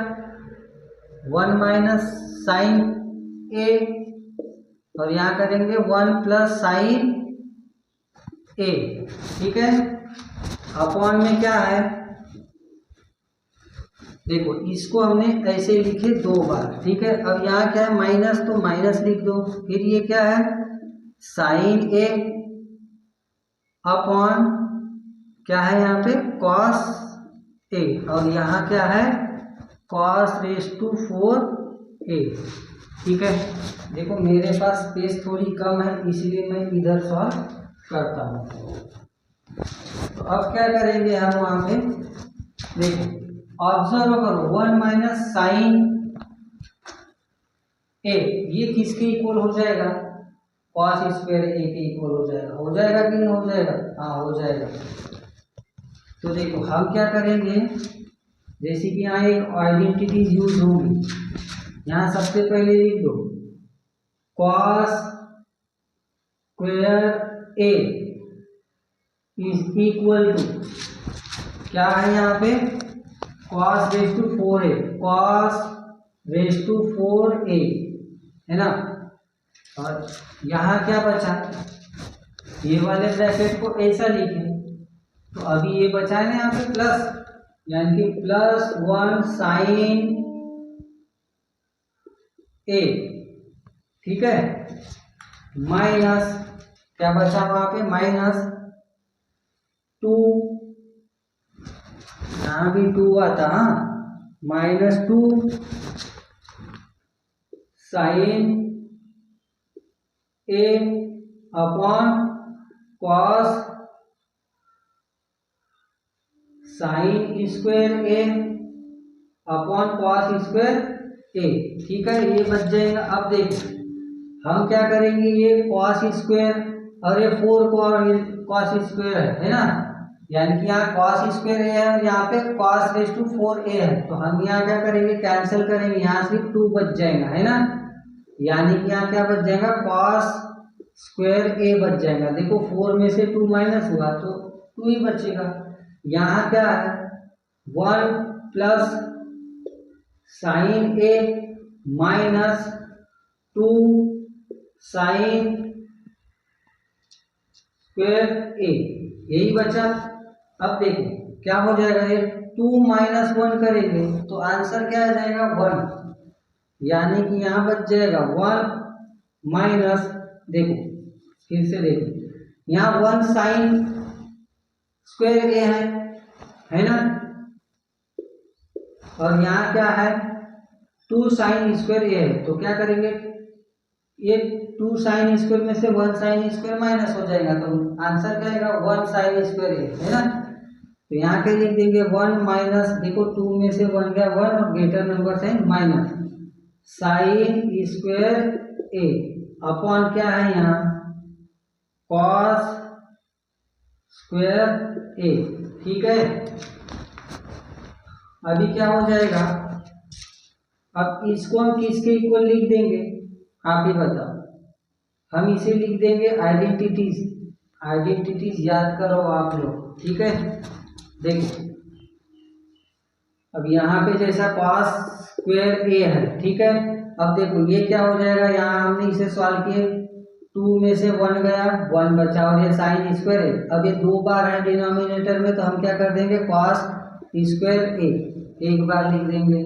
Speaker 1: 1 minus sine a, और यहाँ करेंगे 1 प्लस साइन a। ठीक है, अपॉन में क्या है, देखो इसको हमने ऐसे लिखे 2 बार। ठीक है, अब यहाँ क्या है, माइनस, तो माइनस लिख दो, फिर ये क्या है, साइन a अपॉन क्या है यहाँ पे, कॉस a, और यहाँ क्या है, कॉस रेस टू 4a। ठीक है, देखो मेरे पास स्पेस थोड़ी कम है, इसलिए मैं इधर सॉल्व करता हूँ। तो अब क्या करेंगे हम वहाँ पे, देखो ऑब्जर्व करो, 1 माइनस साइन a, ये किसके इक्वल हो जाएगा, कॉस स्क्वायर a के इक्वल हो जाएगा। हो जाएगा कि नहीं हो जाएगा, हाँ हो जाएगा। तो देखो हम क्या करेंगे, जैसे कि यहाँ एक आइडेंटिटी यूज होगी, यहाँ सबसे पहले लिख दो cos square a is equal to, क्या है यहाँ पे, cos raise to 4a, cos raise to 4a है ना, और यहाँ क्या बचा, ये वाले ब्रैकेट को ऐसा लिखे, तो अभी ये बचा है ना यहाँ पे प्लस, यानी कि +1 साइन a। ठीक है, माइनस क्या बचा वहां पे, -2, यहाँ भी 2 आता, -2 sine a upon cos sine square a upon cos square a। ठीक है, ये बच जाएगा। अब देखो हम क्या करेंगे, ये कॉस स्क्वायर और ये 4 कॉस स्क्वायर है ना, यानी कि यहाँ कॉस स्क्वायर है और यहाँ पे कॉस रेस टू 4a है, तो हम यहाँ क्या करेंगे, कैंसिल करेंगे, यहाँ सिर्फ 2 बच जाएगा है ना, यानी कि यहाँ क्या बच जाएगा, कॉस स्क्वायर ए बच जाएगा। देखो 4 में से 2 माइनस हुआ तो 2 ही बचेगा। यहाँ क्या है, 1 प्लस साइन ए माइनस 2 साइन स्क्वायर ए, यही बचा। अब देखो क्या हो जाएगा, ये 2 माइनस 1 करेंगे तो आंसर क्या आ जाएगा, 1। यानी कि यहाँ बच जाएगा 1 माइनस, देखो फिर से देखो, यहाँ 1 साइन स्क्वायर ए है ना, और यहाँ क्या है 2 साइन स्क्वायर ए है। तो क्या करेंगे, ये 2 साइन स्क्वायर में से 1 साइन स्क्वायर माइनस हो जाएगा, तो आंसर क्या आएगा, 1 साइन स्क्वायर ए है ना। तो यहाँ के लिख देंगे 1 माइनस, देखो 2 में से 1 गया 1 और greater number sine minus sine square A upon क्या है यहाँ कॉस स्क्वायर ए, ठीक है। अभी क्या हो जाएगा, अब इसको हम किसके इक्वल लिख देंगे, आप ही बताओ। हम इसे लिख देंगे आइडेंटिटीज, आइडेंटिटीज याद करो आप लोग, ठीक है। देखो अब यहाँ पे जैसा कॉस स्क्वायर ए है, ठीक है। अब देखो ये क्या हो जाएगा, यहाँ हमने इसे सॉल्व किए, 2 में से 1 गया 1 बचा, और ये साइन स्क्वायर है। अब ये 2 बार है डिनोमिनेटर में, तो हम क्या कर देंगे, कॉस स्क्वायर ए एक बार लिख देंगे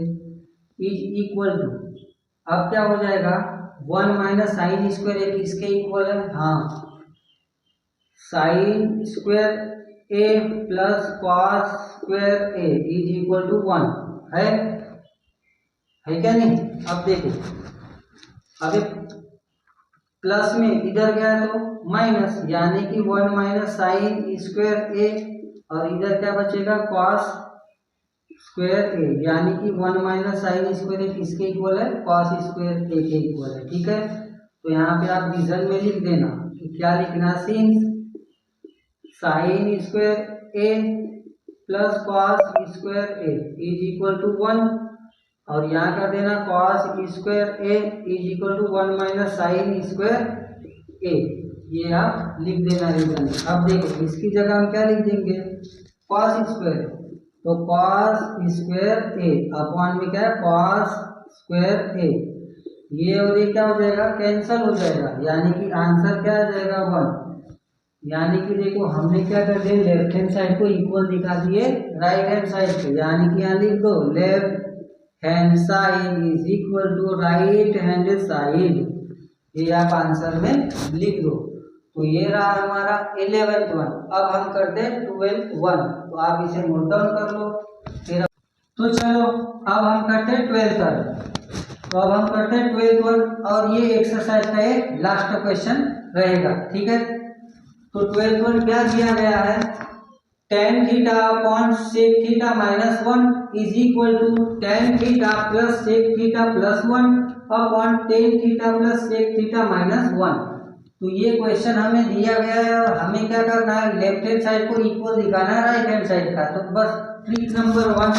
Speaker 1: इज इक्वल टू, अब क्या हो जाएगा 1 माइनस साइन स्क्वायर ए किसके इक्वल है, हाँ sine square A plus cos square A is equal to 1 है क्या नहीं। अब देखो अभी प्लस में इधर गया तो माइनस, यानी कि 1 माइनस साइन स्क्वायर ए, और इधर क्या बचेगा कॉस स्क्वायर ए, यानी कि 1 माइनस साइन स्क्वायर ए किसके इक्वल है, कॉस स्क्वायर ए के इक्वल है, ठीक है। तो यहाँ पे आप डिवीजन में लिख देना कि क्या लिखना, since sine square A plus cos square A is equal to 1, और यहाँ कर देना cos square A is equal to 1 minus sine square A, ये आप लिख देना रिजल्ट। अब देखो इसकी जगह हम क्या लिख देंगे, कॉस स्क्वायर, तो कॉस स्क्वायर ए अपॉन में क्या है कॉस स्क्वायर ए, ये और ये क्या हो जाएगा, कैंसल हो जाएगा, यानी कि आंसर क्या आ जाएगा 1। यानी कि देखो हमने क्या कर दिया, लेफ्ट हैंड साइड को इक्वल दिखा दिए राइट हैंड साइड को, यानी कि यहाँ लिख दो left hand side is equal to right hand side, ये आप आंसर में लिख दो। तो ये रहा हमारा 11th वन। अब हम करते हैं 12th वन, तो आप इसे नोट डाउन कर लो फिर। तो चलो अब हम करते हैं 12th वन, तो अब हम करते हैं 12th वन, और ये एक्सरसाइज का एक लास्ट क्वेश्चन रहेगा, ठीक है। तो 12th वन क्या दिया गया है, tan theta upon sec theta minus 1 is equal to tan theta plus sec theta plus 1 upon tan theta plus sec theta minus 1। तो ये क्वेश्चन हमें दिया गया है और हमें क्या करना है, लेफ्ट हैंड साइड को इक्वल दिखाना है राइट हैंड साइड का। तो बस ट्रिक नंबर 1,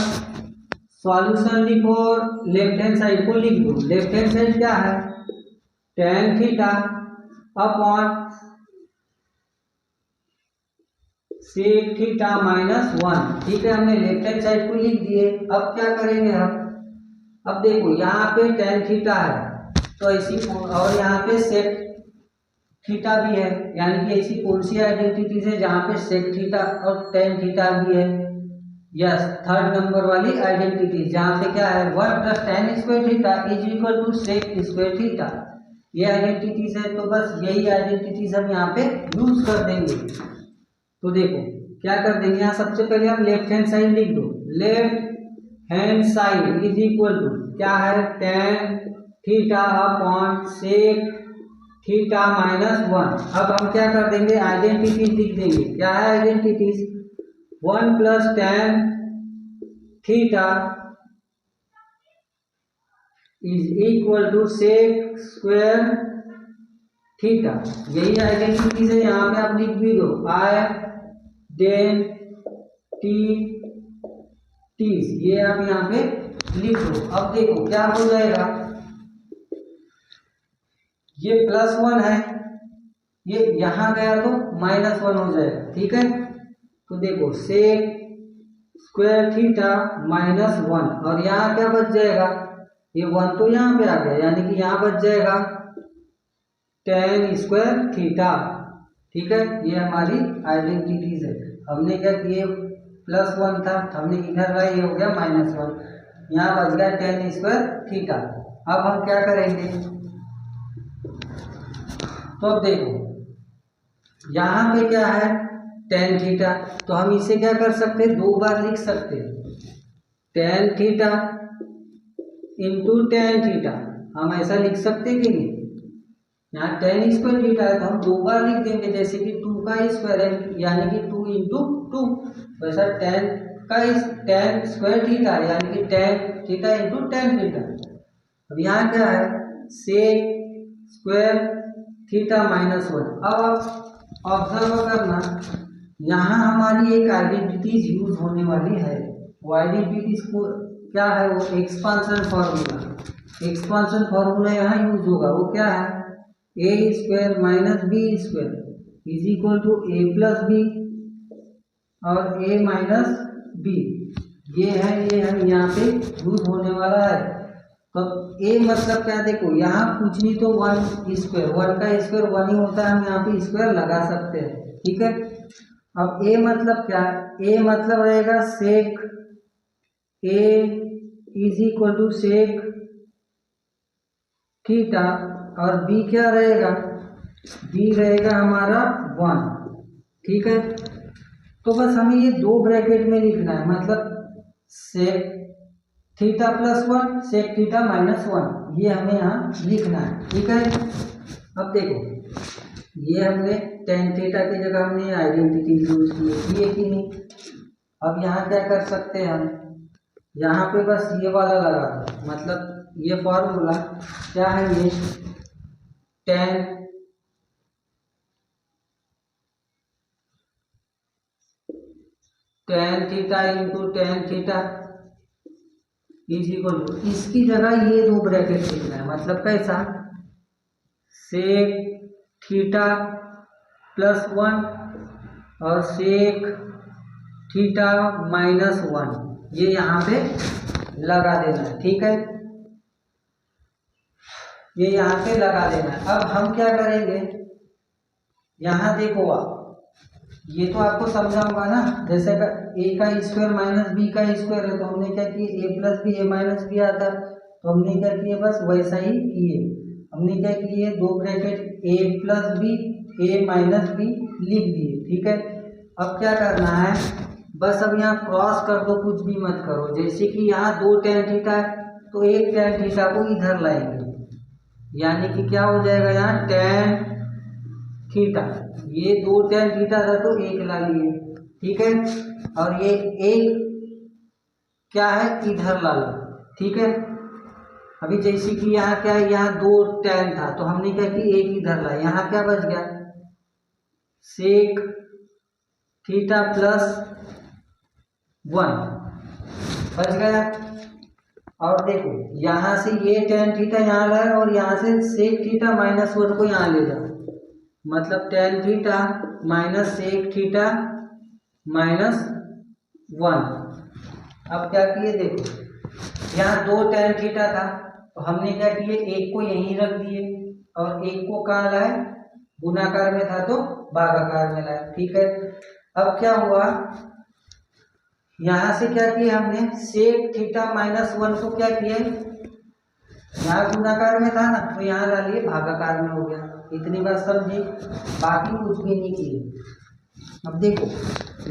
Speaker 1: सॉल्यूशन लिखो और लेफ्ट हैंड साइड को लिख दो। लेफ्ट हैंड साइड क्या है, tan theta upon sec theta minus 1, ठीक है। हमने लेफ्ट हैंड साइड को लिख दिए। अब क्या करेंगे हम, अब देखो यहाँ पे tan थीटा है तो ऐसी, और यहाँ पे sec थीटा भी है, यानी कि ऐसी कौन सी आइडेंटिटीज है जहाँ पे sec थीटा और tan थीटा भी है, यस थर्ड नंबर वाली आइडेंटिटी जहाँ पे क्या है 1 plus tan square theta is equal to sec square theta, ये आइडेंटिटीज है। तो बस यही आइडेंटिटीज हम यहाँ पे यूज कर देंगे। तो देखो क्या कर देंगे, यहाँ सबसे पहले हम लेफ्ट हैंड साइड लिख दो, left hand side is equal to क्या है tan theta upon sec theta minus 1। अब हम क्या कर देंगे, आइडेंटिटीज लिख देंगे। क्या है identities, 1 plus tan theta is equal to sec square theta, यही आइडेंटिटीज है। यहाँ पे आप लिख भी दो आइडेंटिटीज, ये आप यहाँ पे लिख दो। अब देखो क्या हो जाएगा, ये +1 है, ये यहाँ गया तो -1 हो जाएगा, ठीक है। तो देखो सेक स्क्वायर थीटा -1 और यहाँ क्या बच जाएगा, ये 1 तो यहाँ पे आ गया, यानी कि यहाँ बच जाएगा tan स्क्वायर थीटा, ठीक है। ये हमारी आइडेंटिटीज है। हमने क्या किए, +1 था, हमने इधर लाया, ये हो गया -1, यहाँ बच गया tan स्क्वायर थीटा। अब हम क्या करेंगे, तो अब देखो यहाँ पे क्या है tan थीटा, तो हम इसे क्या कर सकते हैं, 2 बार लिख सकते हैं, tan theta into tan theta, हम ऐसा लिख सकते हैं कि नहीं। यहाँ tan स्क्वायर थीटा है तो हम 2 बार लिख देंगे, जैसे कि 2 का स्क्वायर है यानी कि 2 इंटू 2, वैसा tan स्क्वायर थीटा यानी कि tan theta into tan theta. अब यहाँ क्या है, सेक स्क्वायर थीटा -1। अब आप ऑब्जर्व करना, यहाँ हमारी एक आइडेंटिटीज यूज होने वाली है। वो आइडेंटिटीज को क्या है, वो एक्सपांशन फार्मूला, एक्सपांशन फार्मूला यहाँ यूज होगा। वो क्या है, a square minus B square is equal to a plus b और a माइनस बी, ये है, ये हम यहाँ पे यूज होने वाला है। तो a मतलब क्या, देखो यहाँ कुछ नहीं तो 1 स्क्वायर, 1 का स्क्वायर 1 ही होता है, हम यहाँ पे स्क्वायर लगा सकते हैं, ठीक है। अब a मतलब क्या, a मतलब रहेगा sec a is equal to sec theta और b क्या रहेगा, b रहेगा हमारा 1, ठीक है। तो बस हमें ये 2 ब्रैकेट में लिखना है, मतलब सेक थीटा +1 सेक थीटा -1, ये हमें यहाँ लिखना है, ठीक है। अब देखो ये हमने tan थीटा की जगह हमने आइडेंटिटी यूज की है कि नहीं। अब यहाँ क्या कर सकते हैं हम, यहाँ पे बस ये वाला लगा दो, मतलब ये फॉर्मूला क्या है, ये tan theta into tan theta is equal to, इसकी जगह ये 2 ब्रैकेट लिखना है, मतलब कैसा, सेक थीटा +1 और सेक थीटा -1, ये यहाँ पे लगा देना है, ठीक है, ये यहाँ पे लगा देना है। अब हम क्या करेंगे, यहाँ देखो आप, ये तो आपको समझाऊंगा ना, जैसे a का स्क्वायर माइनस b का स्क्वायर है तो हमने क्या किया, a plus b a minus b आता, तो हमने क्या किया, बस वैसा ही किए। हमने क्या किए, 2 bracket a plus b a minus b लिख दिए, ठीक है। अब क्या करना है, बस अब यहाँ क्रॉस कर दो, कुछ भी मत करो। जैसे कि यहाँ 2 tan थीटा है तो एक tan थीटा को इधर लाएंगे, यानी कि क्या हो जाएगा, यहाँ tan थीटा, ये 2 tan थीटा था तो एक ला लिए, ठीक है। और ये एक क्या है, इधर ला लो, ठीक है। अभी जैसे कि यहाँ क्या है, यहाँ 2 tan था तो हमने क्या कि एक इधर ला, यहाँ क्या बच गया, सेक थीटा +1 बच गया। और देखो यहाँ से ये tan थीटा यहाँ लाए और यहाँ से सेक थीटा -1 को यहाँ ले जाओ, मतलब tan theta minus sec theta -1। अब क्या किए, देखो यहाँ 2 tan थीटा था तो हमने क्या किए, एक को यहीं रख दिए और एक को कहाँ लाए, गुणाकार में था तो भागाकार में लाए, ठीक है। अब क्या हुआ, यहाँ से क्या किया हमने, सेक थीटा -1 को क्या किया, यहाँ गुणाकार में था ना तो यहाँ ला लिए भागाकार में हो गया। इतनी बात समझी, बाकी कुछ भी नहीं किए। अब देखो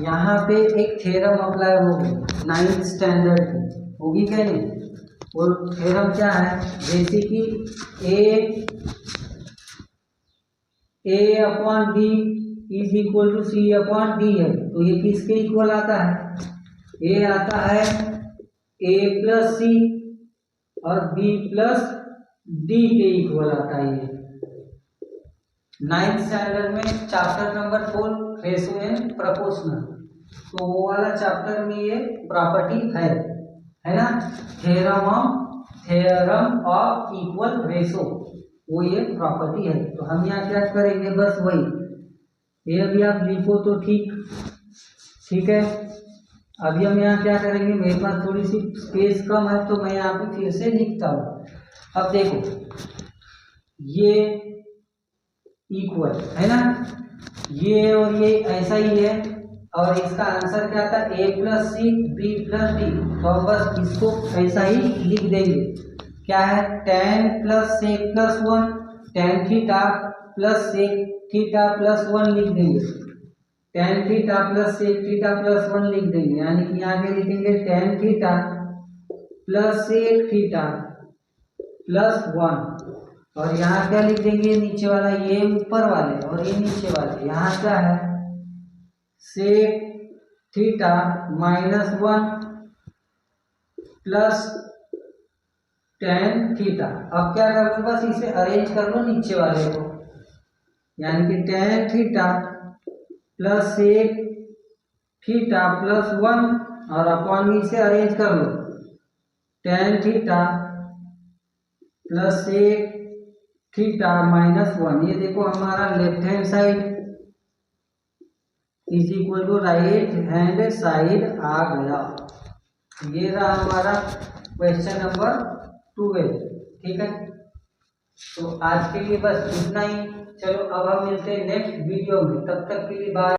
Speaker 1: यहाँ पे एक थ्योरम अप्लाई होगी 9th स्टैंडर्ड की, होगी क्या नहीं, और थ्योरम क्या है, जैसे कि a/b is equal to c/d है, तो ये किसके इक्वल आता है, a आता है a प्लस सी और b प्लस डी के इक्वल आता है। ये 9th स्टैंडर्ड में chapter number 4 ratio and proportional, तो वो वाला चैप्टर में ये प्रॉपर्टी है ना, थ्योरम ऑफ इक्वल रेशो, वो ये प्रॉपर्टी है। तो हम यहाँ क्या करेंगे, बस वही, ये अभी आप लिखो तो ठीक है। अभी हम यहाँ क्या करेंगे, मेरे पास थोड़ी सी स्पेस कम है तो मैं यहाँ पे फिर से लिखता हूँ। अब देखो ये इक्वल है ना, ये और ये ऐसा ही है, और इसका आंसर क्या था, a plus c b plus d. तो हम बस इसको ऐसा ही लिख देंगे, क्या है, tan plus sec plus 1 tan theta plus sec theta plus 1 लिख देंगे, tan theta plus sec theta plus 1 लिख देंगे, यानी कि यहाँ पे लिखेंगे tan theta plus sec theta plus 1। और यहाँ क्या लिख देंगे, नीचे वाला ये ऊपर वाले और ये नीचे वाले, यहाँ क्या है, sec theta minus 1 plus tan theta. अब क्या कर लो, बस इसे अरेंज कर लो नीचे वाले को, यानी कि tan theta plus sec theta plus 1 और अपॉन में इसे अरेंज कर लो, tan theta plus sec theta minus 1। ये देखो हमारा left hand side is equal to right hand side आ गया। ये रहा हमारा क्वेश्चन नंबर 12। ठीक है, तो आज के लिए बस इतना ही। चलो अब हम मिलते हैं नेक्स्ट वीडियो में, तब तक के लिए बाय।